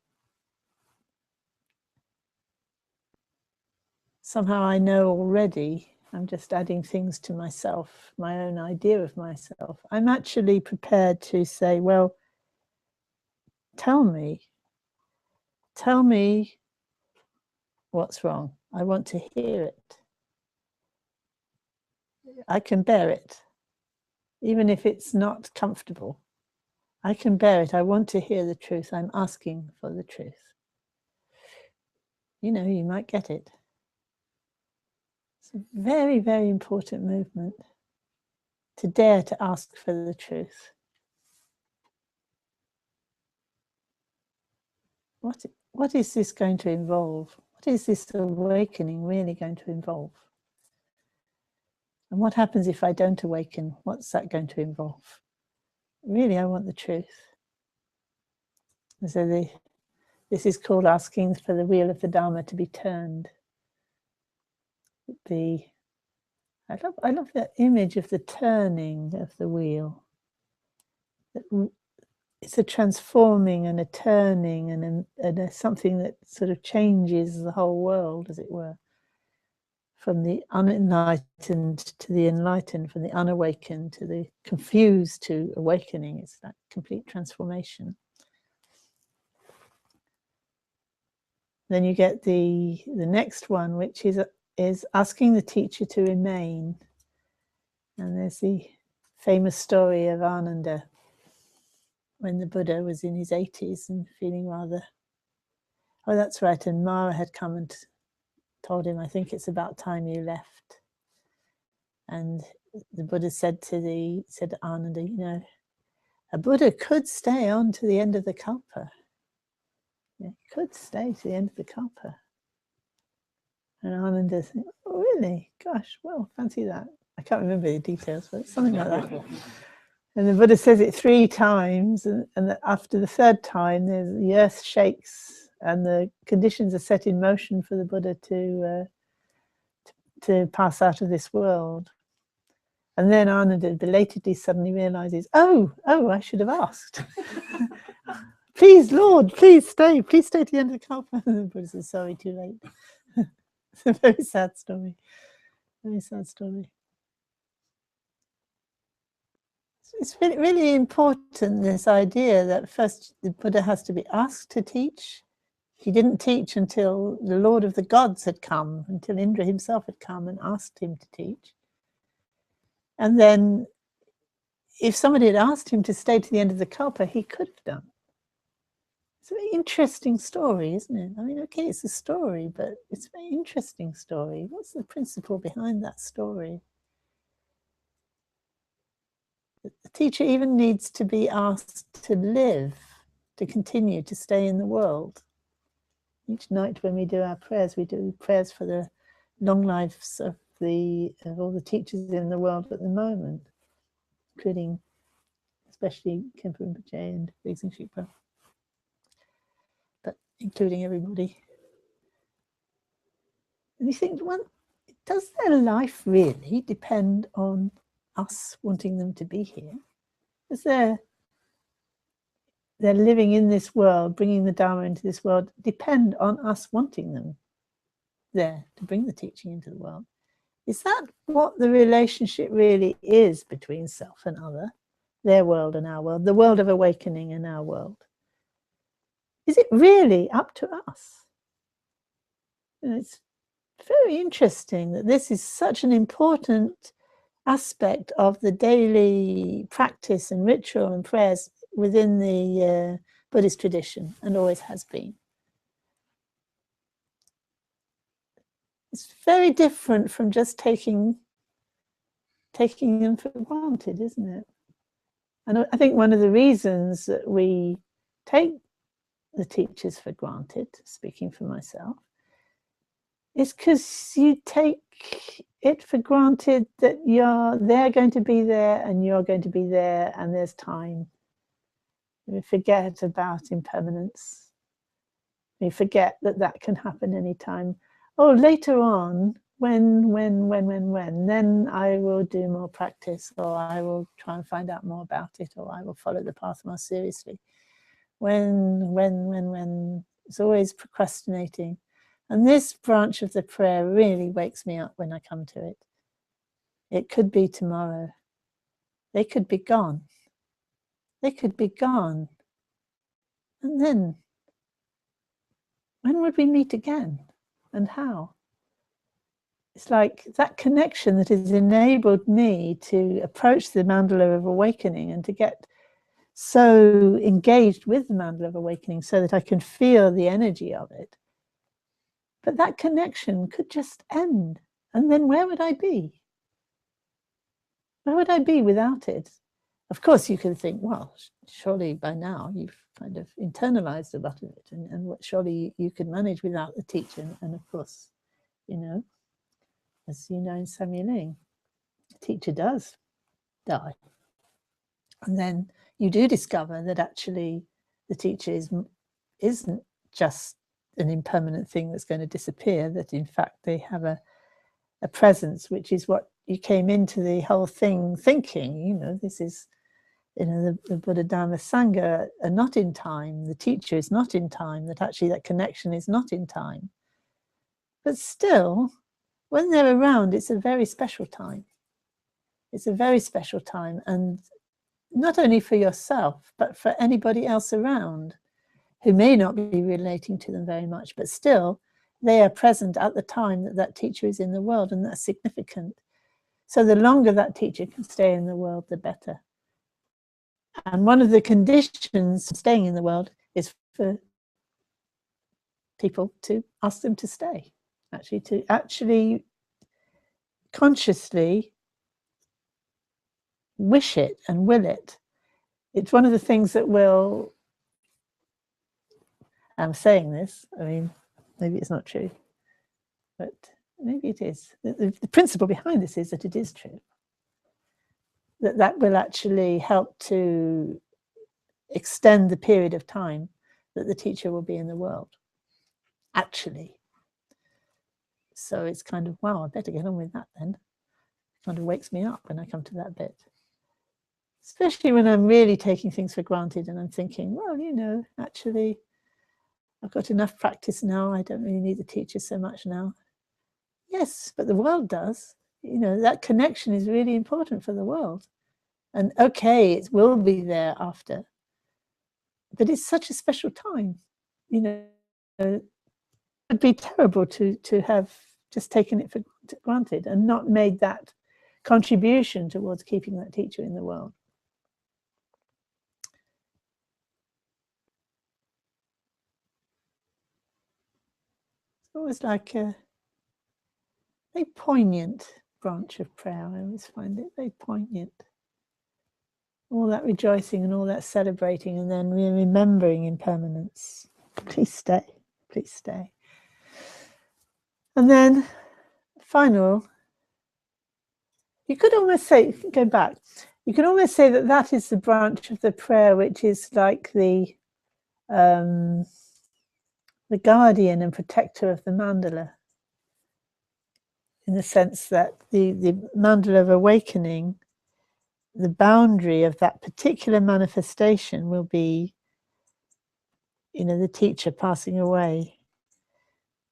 somehow I know already. I'm just adding things to myself, my own idea of myself. I'm actually prepared to say, well, tell me what's wrong. I want to hear it. I can bear it, even if it's not comfortable. I can bear it. I want to hear the truth. I'm asking for the truth. You know, you might get it. It's a very, very important movement to dare to ask for the truth. What is this going to involve? What is this awakening really going to involve? And what happens if I don't awaken? What's that going to involve? Really, I want the truth. So this is called asking for the wheel of the Dharma to be turned. I love that image of the turning of the wheel. It's a transforming and a turning and something that sort of changes the whole world, as it were. From the unenlightened to the enlightened, from the unawakened to the confused to awakening. It's that complete transformation. Then you get the next one, which is asking the teacher to remain. And there's the famous story of Ananda, when the Buddha was in his 80s and feeling rather, oh, that's right, and Mara had come and told him, I think it's about time you left. And the Buddha said to Ananda, you know, a Buddha could stay on to the end of the kalpa. Yeah, could stay to the end of the kalpa. And Ananda said, oh, really? Gosh, well, fancy that. I can't remember the details, but something like that. And the Buddha says it 3 times, and after the 3rd time, the earth shakes and the conditions are set in motion for the Buddha to pass out of this world. And then Ananda belatedly suddenly realizes, oh, I should have asked. Please, Lord, please stay to the end of the kalpa. And the Buddha says, sorry, too late. It's a very sad story. Very sad story. It's really, really important, this idea that first the Buddha has to be asked to teach. He didn't teach until the Lord of the Gods had come, until Indra himself had come and asked him to teach. And then if somebody had asked him to stay to the end of the kalpa, he could have done. It's a very interesting story, isn't it? I mean, okay, it's a story, but it's a very interesting story. What's the principle behind that story? The teacher even needs to be asked to live, to continue to stay in the world. Each night when we do our prayers, we do prayers for the long lives of all the teachers in the world at the moment, including especially Khenpo Rinpoche and Rigzin Shikpa, but including everybody. And you think, well, does their life really depend on us wanting them to be here? Is they're living in this world, bringing the Dharma into this world, depend on us wanting them there to bring the teaching into the world? Is that what the relationship really is between self and other, their world and our world, the world of awakening and our world? Is it really up to us? And it's very interesting that this is such an important aspect of the daily practice and ritual and prayers within the Buddhist tradition, and always has been. It's very different from just taking them for granted, isn't it? And I think one of the reasons that we take the teachers for granted, speaking for myself, is because you take it for granted that they're going to be there and you're going to be there and there's time. We forget about impermanence. We forget that that can happen anytime. Oh, later on, when, then I will do more practice, or I will try and find out more about it, or I will follow the path more seriously. When, it's always procrastinating. And this branch of the prayer really wakes me up when I come to it. It could be tomorrow. They could be gone. They could be gone. And then, when would we meet again? And how? It's like that connection that has enabled me to approach the mandala of awakening and to get so engaged with the mandala of awakening so that I can feel the energy of it. But that connection could just end. And then where would I be? Where would I be without it? Of course, you can think, well, surely by now you've kind of internalized a lot of it, and surely you could manage without the teacher. And of course, you know, as you know in Samyeling, the teacher does die. And then you do discover that actually the teacher isn't just an impermanent thing that's going to disappear, that in fact they have a presence, which is what you came into the whole thing thinking, you know, this is, you know, the Buddha, Dharma, Sangha are not in time, the teacher is not in time, that actually that connection is not in time. But still, when they're around, it's a very special time. It's a very special time, and not only for yourself, but for anybody else around who may not be relating to them very much, but still they are present at the time that that teacher is in the world, and that's significant. So the longer that teacher can stay in the world, the better. And one of the conditions of staying in the world is for people to ask them to stay, actually consciously wish it and will it. It's one of the things that will, I'm saying this, I mean, maybe it's not true, but maybe it is. The principle behind this is that it is true. That will actually help to extend the period of time that the teacher will be in the world, actually. So it's kind of, wow, I better get on with that then. It kind of wakes me up when I come to that bit. Especially when I'm really taking things for granted and I'm thinking, well, you know, actually, I've got enough practice now. I don't really need the teacher so much now. Yes, but the world does. You know, that connection is really important for the world. And okay, it will be there after. But it's such a special time. You know, it would be terrible to have just taken it for granted and not made that contribution towards keeping that teacher in the world. It's always like a very poignant branch of prayer. I always find it very poignant. All that rejoicing and all that celebrating, and then remembering impermanence. Please stay, please stay. And then final, you could almost say, go back, you could almost say that that is the branch of the prayer which is like the guardian and protector of the mandala, in the sense that the mandala of awakening, the boundary of that particular manifestation will be, you know, the teacher passing away.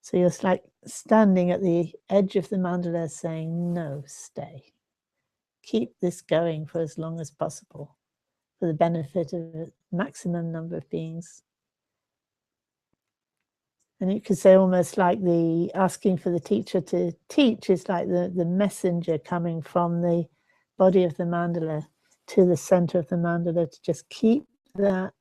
So you're like standing at the edge of the mandala saying, no, stay. Keep this going for as long as possible for the benefit of a maximum number of beings. And you could say almost like the asking for the teacher to teach is like the messenger coming from the body of the mandala to the center of the mandala to just keep that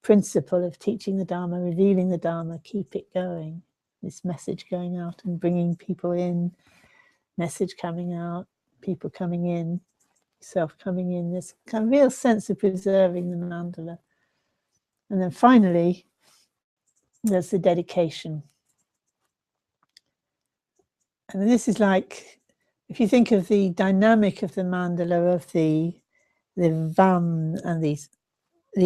principle of teaching the Dharma, revealing the Dharma, keep it going. This message going out and bringing people in, message coming out, people coming in, self coming in, this kind of real sense of preserving the mandala. And then finally, there's the dedication. And this is like, if you think of the dynamic of the mandala of the vam and the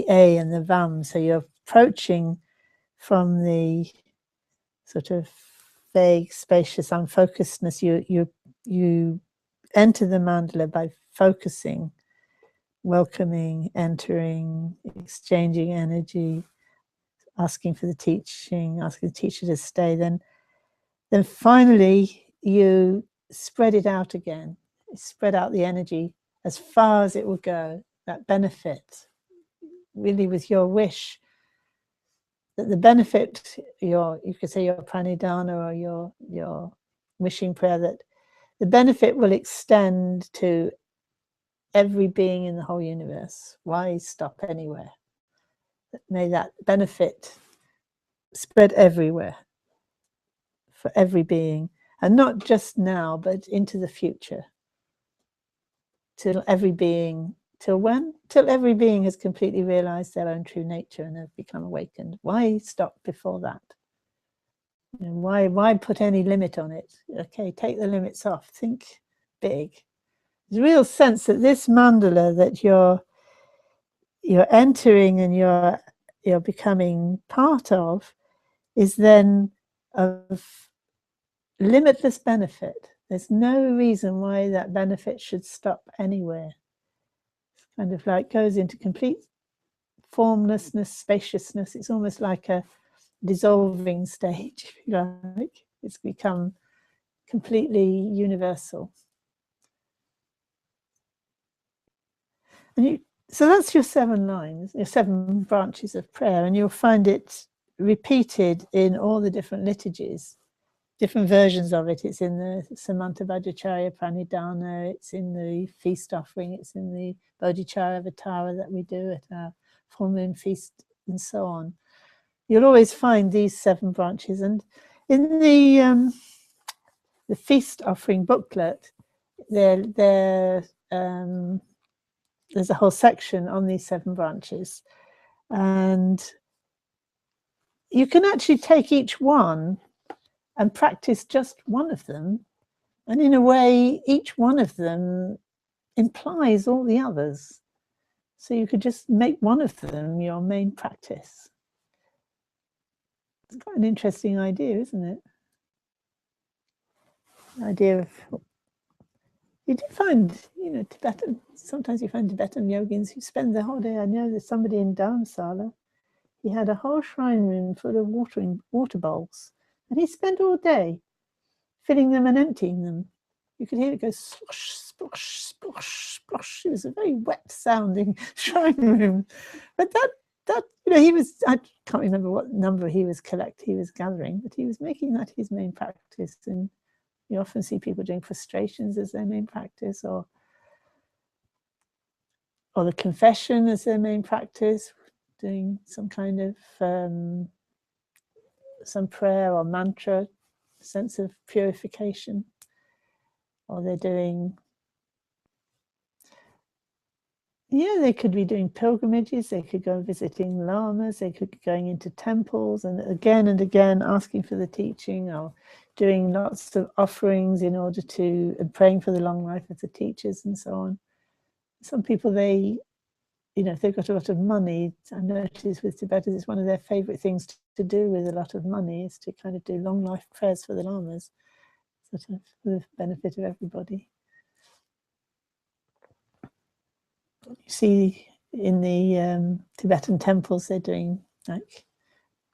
A and the vam, so you're approaching from the sort of vague, spacious unfocusedness. You enter the mandala by focusing, welcoming, entering, exchanging energy, asking for the teaching, asking the teacher to stay. Then finally you spread it out again. Spread out the energy as far as it will go. That benefit, really, with your wish that the benefit, you could say your pranidhana or your wishing prayer, that the benefit will extend to every being in the whole universe. Why stop anywhere? May that benefit spread everywhere for every being, and not just now, but into the future. Till every being, till when? Till every being has completely realized their own true nature and have become awakened. Why stop before that? And why put any limit on it? Okay, take the limits off. Think big. There's a real sense that this mandala that you're entering and you're becoming part of is then of limitless benefit. There's no reason why that benefit should stop anywhere. It's kind of like goes into complete formlessness, spaciousness. It's almost like a dissolving stage, if you like. It's become completely universal. And so that's your 7 lines, your 7 branches of prayer, and you'll find it repeated in all the different liturgies, different versions of it. It's in the Samanta Vajracharya Pranidhana, it's in the feast offering, it's in the Bodhicharya Avatara that we do at our full moon feast, and so on. You'll always find these 7 branches. And in the feast offering booklet, there's a whole section on these 7 branches, and you can actually take each one and practice just one of them, and in a way each one of them implies all the others, so you could just make one of them your main practice. It's quite an interesting idea, isn't it? The idea of, you do find, Tibetan, sometimes you find Tibetan yogins who spend the whole day. I know there's somebody in Dharamsala, he had a whole shrine room full of water bowls, and he spent all day filling them and emptying them. You could hear it go slosh, splosh, splosh, splosh. It was a very wet sounding shrine room. But that he was, I can't remember what number he was gathering, but he was making that his main practice. And you often see people doing prostrations as their main practice, or the confession as their main practice, doing some kind of some prayer or mantra, sense of purification. Or they're doing, they could be doing pilgrimages, they could go visiting lamas, they could be going into temples and again asking for the teaching, or doing lots of offerings in order to, and praying for the long life of the teachers and so on. Some people, if they've got a lot of money, I notice with Tibetans, it's one of their favorite things to do with a lot of money, is to kind of do long life prayers for the lamas, sort of for the benefit of everybody. You see in the Tibetan temples, they're doing like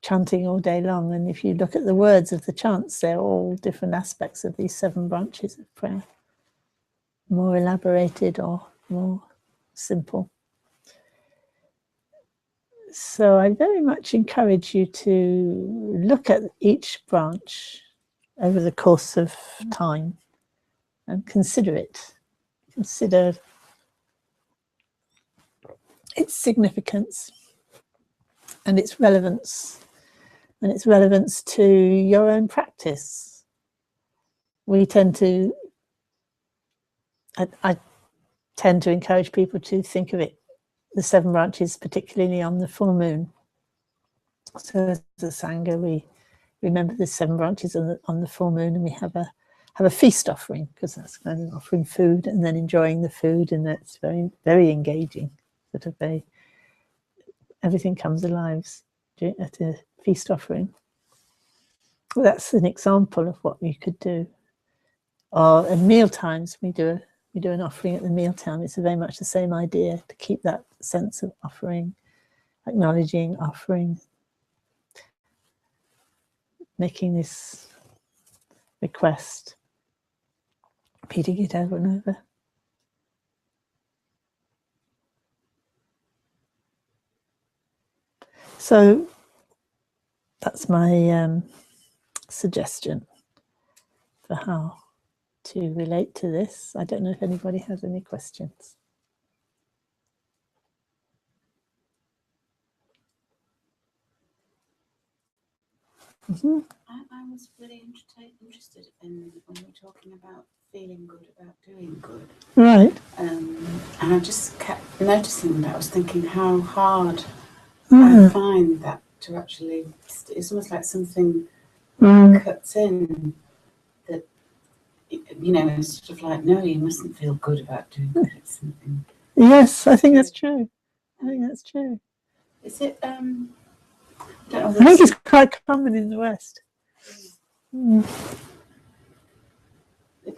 chanting all day long, and if you look at the words of the chants, they're all different aspects of these 7 branches of prayer, more elaborated or more simple. So I very much encourage you to look at each branch over the course of time and consider it. Consider its significance and its relevance, to your own practice. We tend to, I tend to encourage people to think of it, the 7 branches, particularly on the full moon, So as a Sangha, we remember the 7 branches on the full moon, and we have a feast offering, because that's kind of offering food and then enjoying the food, and that's very, very engaging. Sort of everything comes alive at a feast offering. Well, that's an example of what you could do. Or at meal times, we do an offering at the mealtime. It's very much the same idea, to keep that sense of offering, acknowledging, offering, making this request, repeating it over and over. So that's my suggestion for how to relate to this. I don't know if anybody has any questions. I was really interested in when we were talking about feeling good about doing good. Right. And I just kept noticing that. I was thinking how hard I find that to actually, it's almost like something cuts in that, you know, it's sort of like, no, you mustn't feel good about doing good. It's something. Yes, I think that's true. I think that's true. Is it, I think it's quite common in the West. If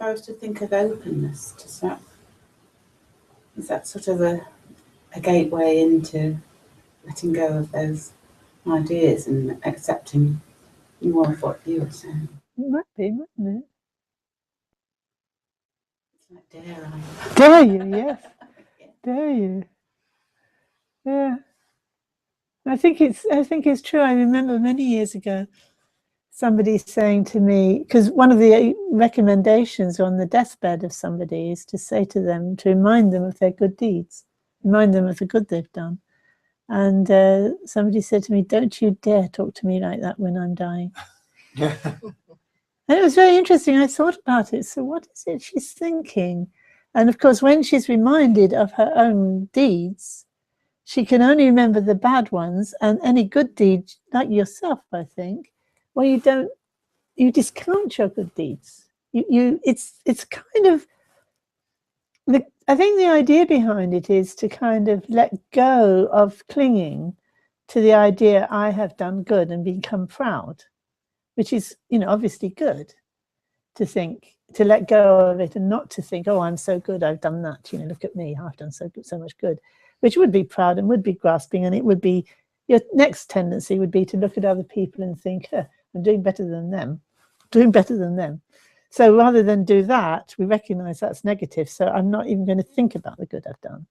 I was to think of openness, is that sort of a gateway into letting go of those ideas and accepting more of what you were saying? It might be, mightn't it? It's like, dare I? Dare you, yes. Yeah. Dare you. Yeah. I think it's true. I remember many years ago somebody saying to me, because one of the recommendations on the deathbed of somebody is to say to them, to remind them of their good deeds, remind them of the good they've done. And somebody said to me, don't you dare talk to me like that when I'm dying. And it was very interesting. I thought about it. So what is it she's thinking? And of course, when she's reminded of her own deeds, she can only remember the bad ones, and any good deeds, like yourself, I think, well, you discount your good deeds. It's kind of, I think the idea behind it is to kind of let go of clinging to the idea I have done good and become proud, which is, you know, obviously good to think, to let go of it and not to think, oh, I'm so good, I've done that, you know, look at me, I've done so much good, which would be proud and would be grasping, and it would be, your next tendency would be to look at other people and think, I'm doing better than them, So rather than do that, we recognize that's negative, so I'm not even going to think about the good I've done.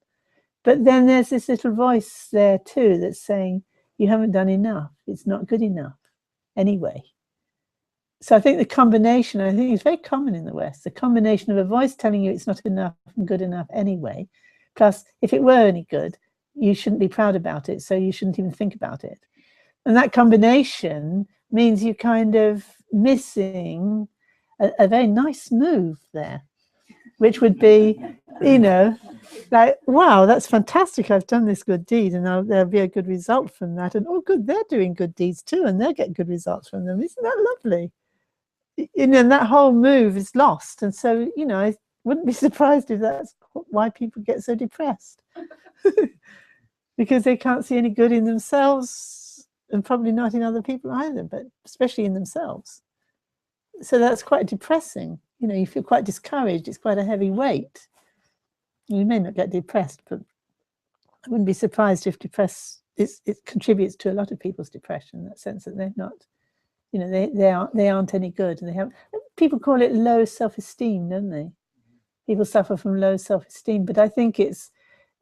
But then there's this little voice there too that's saying, you haven't done enough, it's not good enough anyway. So I think the combination, I think it's very common in the West, the combination of a voice telling you it's not enough and good enough anyway, plus if it were any good, you shouldn't be proud about it, so you shouldn't even think about it. And that combination means you're kind of missing a very nice move there, which would be, you know, like, wow, that's fantastic, I've done this good deed, and there'll be a good result from that. And oh, good, they're doing good deeds too, and they'll get good results from them. Isn't that lovely? You know, and that whole move is lost. And so, you know, I wouldn't be surprised if that's why people get so depressed. Because they can't see any good in themselves, and probably not in other people either, but especially in themselves. So that's quite depressing. You know, you feel quite discouraged. It's quite a heavy weight. You may not get depressed, but I wouldn't be surprised if it contributes to a lot of people's depression, in that sense that they're not, you know, they aren't any good, and they have, people call it low self-esteem, don't they? People suffer from low self-esteem, but I think it's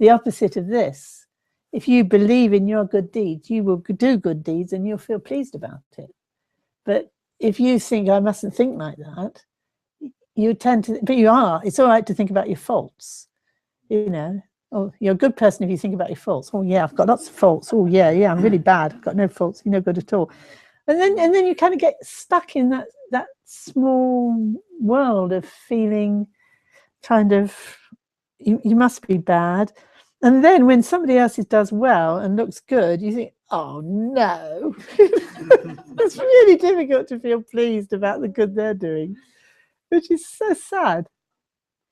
the opposite of this. If you believe in your good deeds, you will do good deeds and you'll feel pleased about it. But if you think, I mustn't think like that, you tend to, but it's all right to think about your faults, you know. Oh, you're a good person if you think about your faults. Oh yeah, I've got lots of faults. Oh yeah, I'm really bad. I've got no faults. You're no good at all. And then you kind of get stuck in that small world of feeling kind of, you must be bad. And then when somebody else does well and looks good, you think, oh no. It's really difficult to feel pleased about the good they're doing, which is so sad.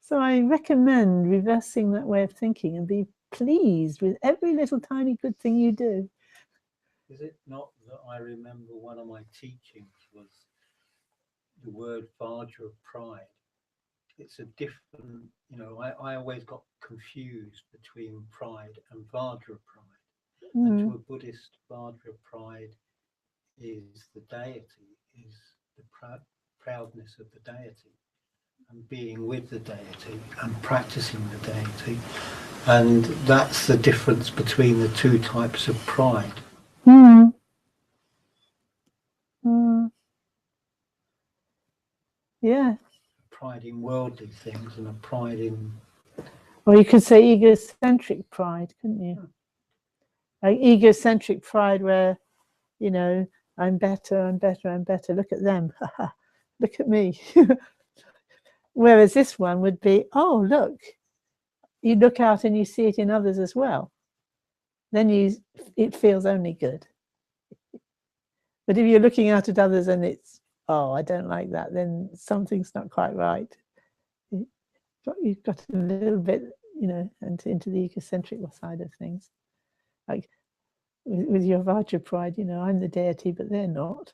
So I recommend reversing that way of thinking and be pleased with every little tiny good thing you do. Is it not that I remember one of my teachings was the word Vajra of pride? It's a different, I always got confused between pride and Vajra pride. And to a Buddhist, Vajra pride is the deity, is the proudness of the deity, and being with the deity and practicing the deity. And that's the difference between the two types of pride. Yeah. Pride in worldly things and a pride in... Or you could say egocentric pride, couldn't you? Like egocentric pride where, I'm better, I'm better, I'm better. Look at them. Look at me. Whereas this one would be, oh, look. You look out and you see it in others as well. Then it feels only good. But if you're looking out at others and it's, oh, I don't like that, then something's not quite right. You've got a little bit, into the egocentric side of things. Like with your Vajra pride, I'm the deity, but they're not.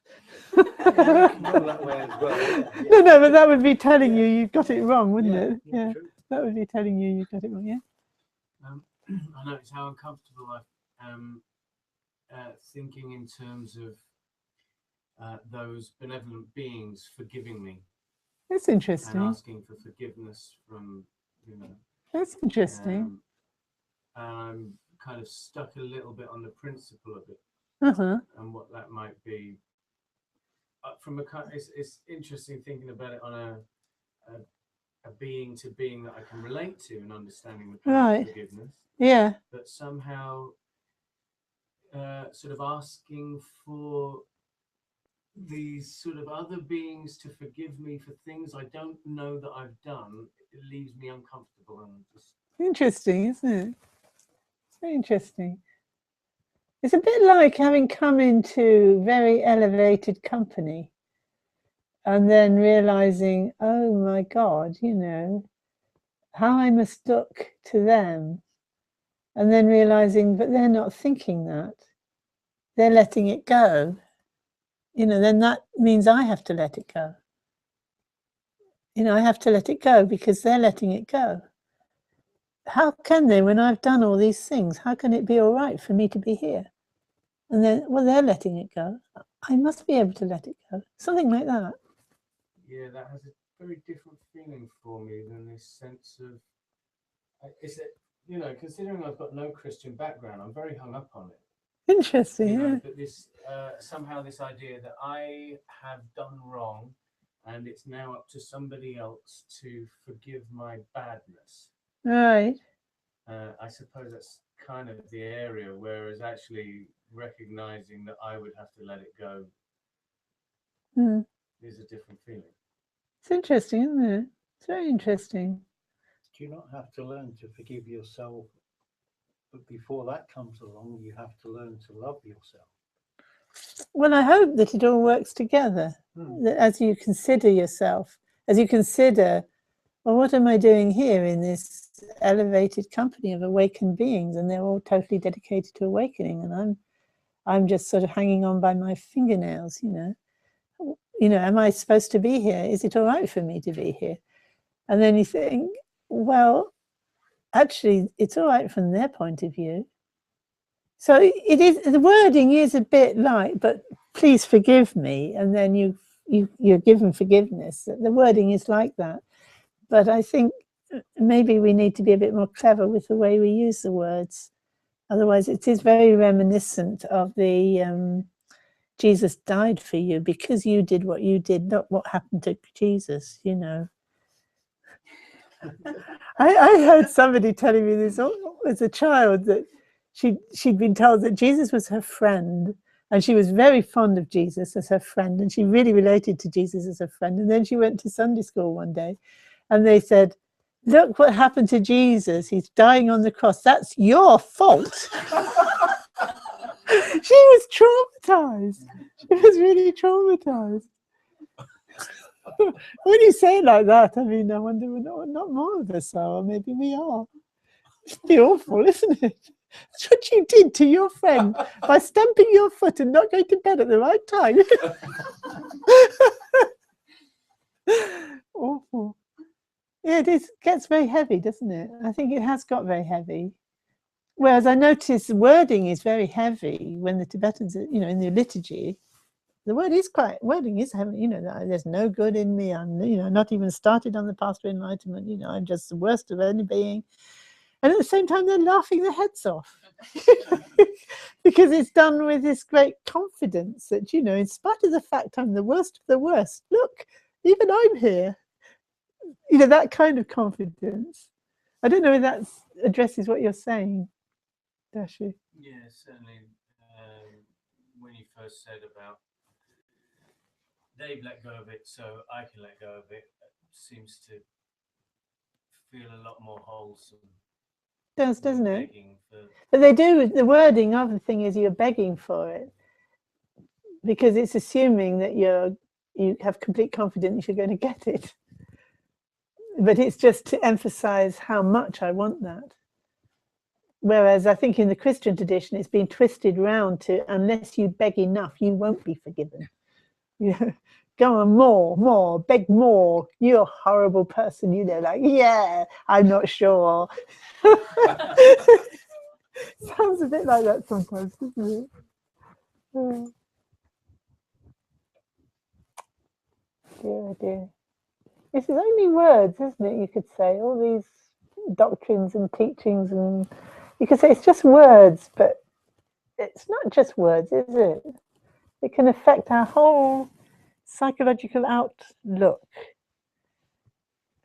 that way as well, yeah. No, but that would be telling you you've got it wrong, wouldn't it? Yeah, true. That would be telling you you've got it wrong, yeah. I notice how uncomfortable I am thinking in terms of those benevolent beings forgiving me. That's interesting. And asking for forgiveness from, That's interesting. And I'm kind of stuck a little bit on the principle of it and what that might be. From a kind, it's interesting thinking about it on a being to being that I can relate to and understanding the power of forgiveness. Yeah. But somehow sort of asking for these sort of other beings to forgive me for things I don't know that I've done, it leaves me uncomfortable and just... Interesting, isn't it? It's very interesting. It's a bit like having come into very elevated company and then realizing, oh my God, how I must look to them. And then realizing, but they're not thinking that. They're letting it go. Then that means I have to let it go. I have to let it go because they're letting it go. How can they, when I've done all these things, how can it be all right for me to be here? And then, well, they're letting it go. I must be able to let it go. Something like that. Yeah, that has a very different feeling for me than this sense of, is it, considering I've got no Christian background, I'm very hung up on it. Interesting, yeah. But this, somehow this idea that I have done wrong and it's now up to somebody else to forgive my badness. Right. I suppose that's kind of the area, whereas actually recognizing that I would have to let it go is a different feeling. It's interesting, isn't it? It's very interesting. Do you not have to learn to forgive yourself? But before that comes along, you have to learn to love yourself. Well, I hope that it all works together. That as you consider yourself, as you consider, well, what am I doing here in this elevated company of awakened beings? And they're all totally dedicated to awakening. And I'm just sort of hanging on by my fingernails, am I supposed to be here? Is it all right for me to be here? And then you think, well, actually, it's all right from their point of view. So it is, the wording is a bit like, but please forgive me. And then you're given forgiveness. The wording is like that. But I think maybe we need to be a bit more clever with the way we use the words. Otherwise, it is very reminiscent of the Jesus died for you because you did what you did, not what happened to Jesus, I heard somebody telling me this as a child, that she'd been told that Jesus was her friend and she was very fond of Jesus as her friend and she really related to Jesus as her friend. And then she went to Sunday school one day and they said, look what happened to Jesus. He's dying on the cross. That's your fault. She was traumatized. She was really traumatized. When you say it like that, I mean, I wonder, not more of us are, or maybe we are. It'd be awful, isn't it? That's what you did to your friend by stamping your foot and not going to bed at the right time. Awful. Yeah, it gets very heavy, doesn't it? I think it has got very heavy. Whereas I notice the wording is very heavy when the Tibetans, in the liturgy, the wording is heavy, there's no good in me. I'm, not even started on the path to enlightenment. I'm just the worst of any being. And at the same time, they're laughing their heads off because it's done with this great confidence that, in spite of the fact I'm the worst of the worst, look, even I'm here. That kind of confidence. I don't know if that addresses what you're saying, Dashu. Yeah, certainly. When you first said about they've let go of it, so I can let go of it, seems to feel a lot more wholesome. Doesn't it? But they do, the wording of the thing is you're begging for it because it's assuming that you have complete confidence you're going to get it. But it's just to emphasize how much I want that. Whereas I think in the Christian tradition, it's been twisted round to unless you beg enough, you won't be forgiven. Go on, more, beg more. You're a horrible person, like, yeah, I'm not sure. Sounds a bit like that sometimes, doesn't it? Dear. It's only words, isn't it? You could say all these doctrines and teachings, and you could say it's just words, but it's not just words, is it? It can affect our whole psychological outlook.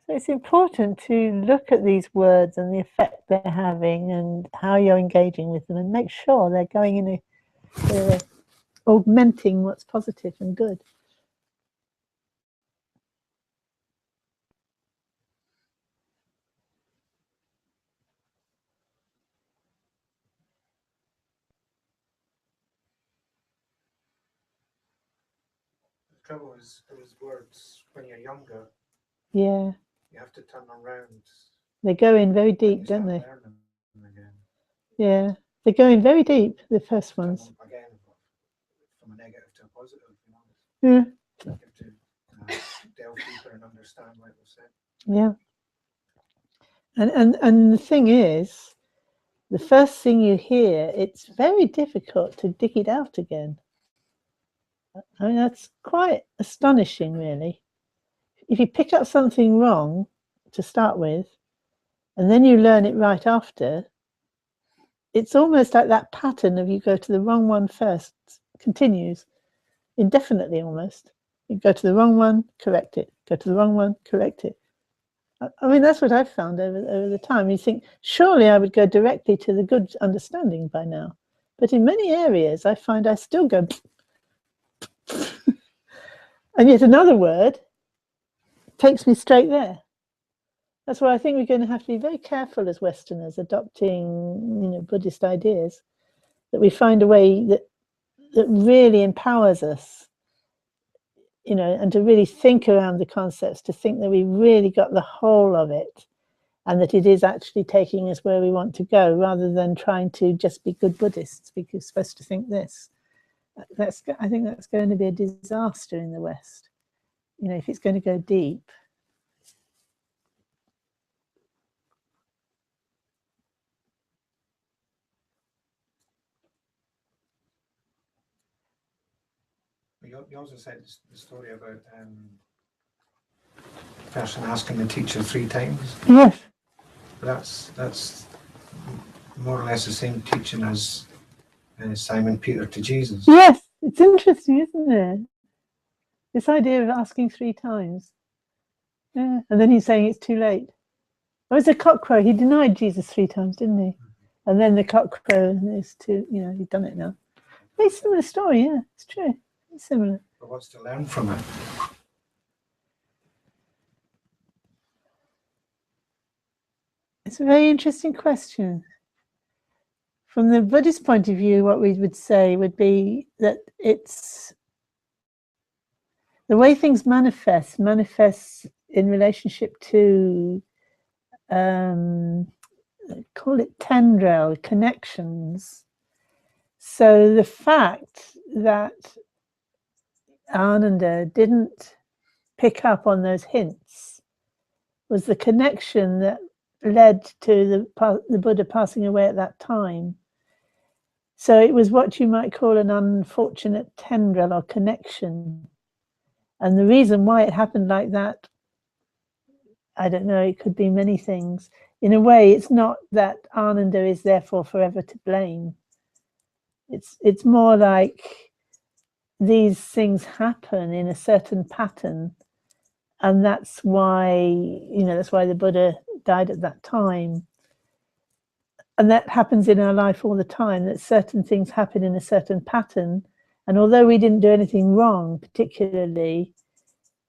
So it's important to look at these words and the effect they're having and how you're engaging with them and make sure they're going in augmenting what's positive and good. The trouble is those words when you're younger. Yeah. You have to turn them around. They go in very deep, don't they? Yeah. They go in very deep, the first ones. Again, from a negative to a positive, Yeah. You have to delve deeper and understand what was said. Yeah. And the thing is, the first thing you hear, it's very difficult to dig it out again. I mean, that's quite astonishing, really. If you pick up something wrong to start with, and then you learn it right after, it's almost like that pattern of you go to the wrong one first, continues indefinitely almost. You go to the wrong one, correct it. Go to the wrong one, correct it. I mean, that's what I've found over the time. You think, surely I would go directly to the good understanding by now. But in many areas, I find I still go, and yet another word takes me straight there. That's why I think we're going to have to be very careful as Westerners adopting, Buddhist ideas, that we find a way that really empowers us, and to really think around the concepts, to think that we really got the whole of it and that it is actually taking us where we want to go rather than trying to just be good Buddhists because we're supposed to think this. I think that's going to be a disaster in the West, if it's going to go deep. You also said the story about the person asking the teacher 3 times. Yes. That's more or less the same teaching as Simon Peter to Jesus. Yes, it's interesting, isn't it? This idea of asking 3 times. Yeah, and then he's saying it's too late. Oh, it's a cockcrow. He denied Jesus 3 times, didn't he? And then the cockcrow is he's done it now. Very similar story, yeah, it's true. It's similar. But what's to learn from it? It's a very interesting question. From the Buddhist point of view, what we would say would be that it's the way things manifests in relationship to call it tendril connections. So the fact that Ananda didn't pick up on those hints was the connection that led to the Buddha passing away at that time. So it was what you might call an unfortunate tendril or connection. And the reason why it happened like that, I don't know, it could be many things. In a way, it's not that Ananda is therefore forever to blame. It's more like these things happen in a certain pattern, and that's why, that's why the Buddha died at that time. And that happens in our life all the time, that certain things happen in a certain pattern, and although we didn't do anything wrong particularly,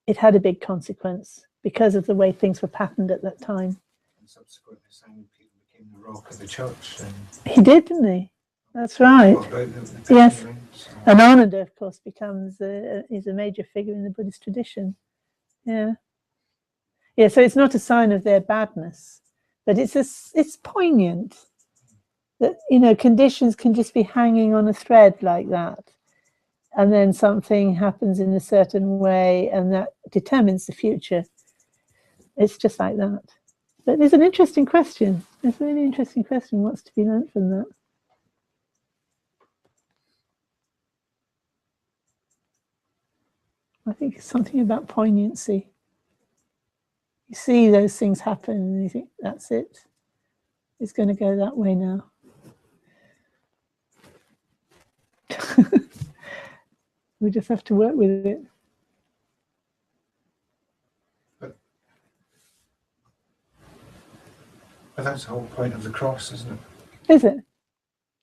it had a big consequence because of the way things were patterned at that time. And subsequently, Simon Peter became the rock of the church. And he did, didn't he? That's right. Yes. And Ananda, of course, is a major figure in the Buddhist tradition. Yeah. Yeah, so it's not a sign of their badness, but it's poignant that, conditions can just be hanging on a thread like that. And then something happens in a certain way, and that determines the future. It's just like that. But there's an interesting question. It's a really interesting question. What's to be learned from that? I think it's something about poignancy. You see those things happen and you think, that's it. It's going to go that way now. We just have to work with it. But that's the whole point of the cross, isn't it? Is it?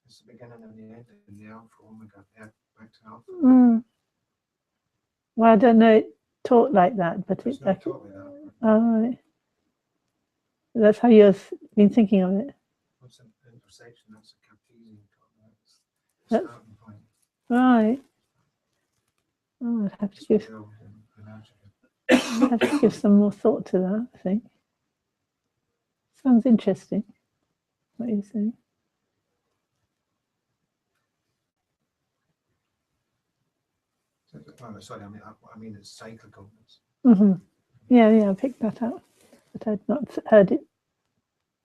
It's the beginning and the end, and the Alpha, Omega, back to Alpha. Mm. Well, I don't know it taught like that, but It's not taught like that. Oh, right. That's how you've been thinking of it. What's an intersection? That's a Cartesian starting point. Right. Oh, I'd have to give some more thought to that, I think. Sounds interesting, what you're saying. Oh, sorry, I mean it's cyclical. Mm-hmm. Yeah, I picked that up, but I'd not heard it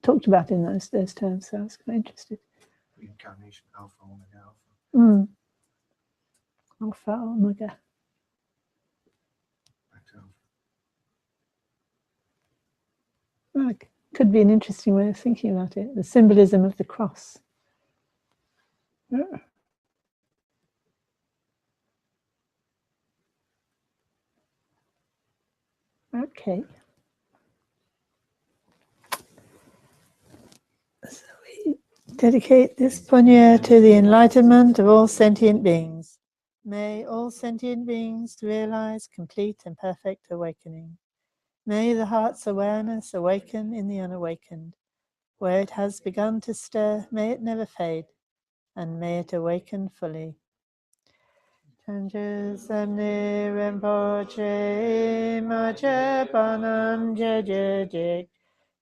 talked about in those terms, so I was quite interested. Reincarnation, Alpha, Omega, Alpha. Alpha, Omega. Back to Alpha. Well, it could be an interesting way of thinking about it, the symbolism of the cross. Yeah. Okay. So we dedicate this punya to the enlightenment of all sentient beings. May all sentient beings realize complete and perfect awakening. May the heart's awareness awaken in the unawakened. Where it has begun to stir, may it never fade, and may it awaken fully. Chanju Samni Rinpoche Macha Panam Jajajik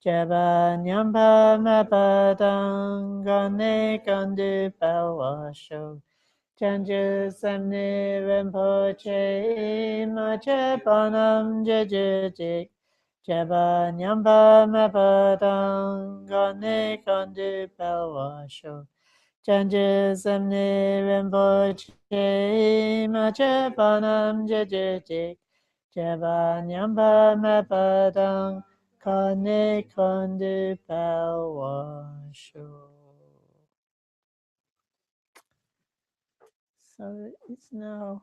Jaba Nyamba Mapadang Gane Gandu Bawasho Chanju Samni Rinpoche Macha Panam Jajajik Jaba Nyamba Mapadang Gane Gandu Bawasho Chanju Samni Rinpoche Macha Panam Jajajik Jaba Nyamba Mapadang Kane Kondu Pawasho. So it's now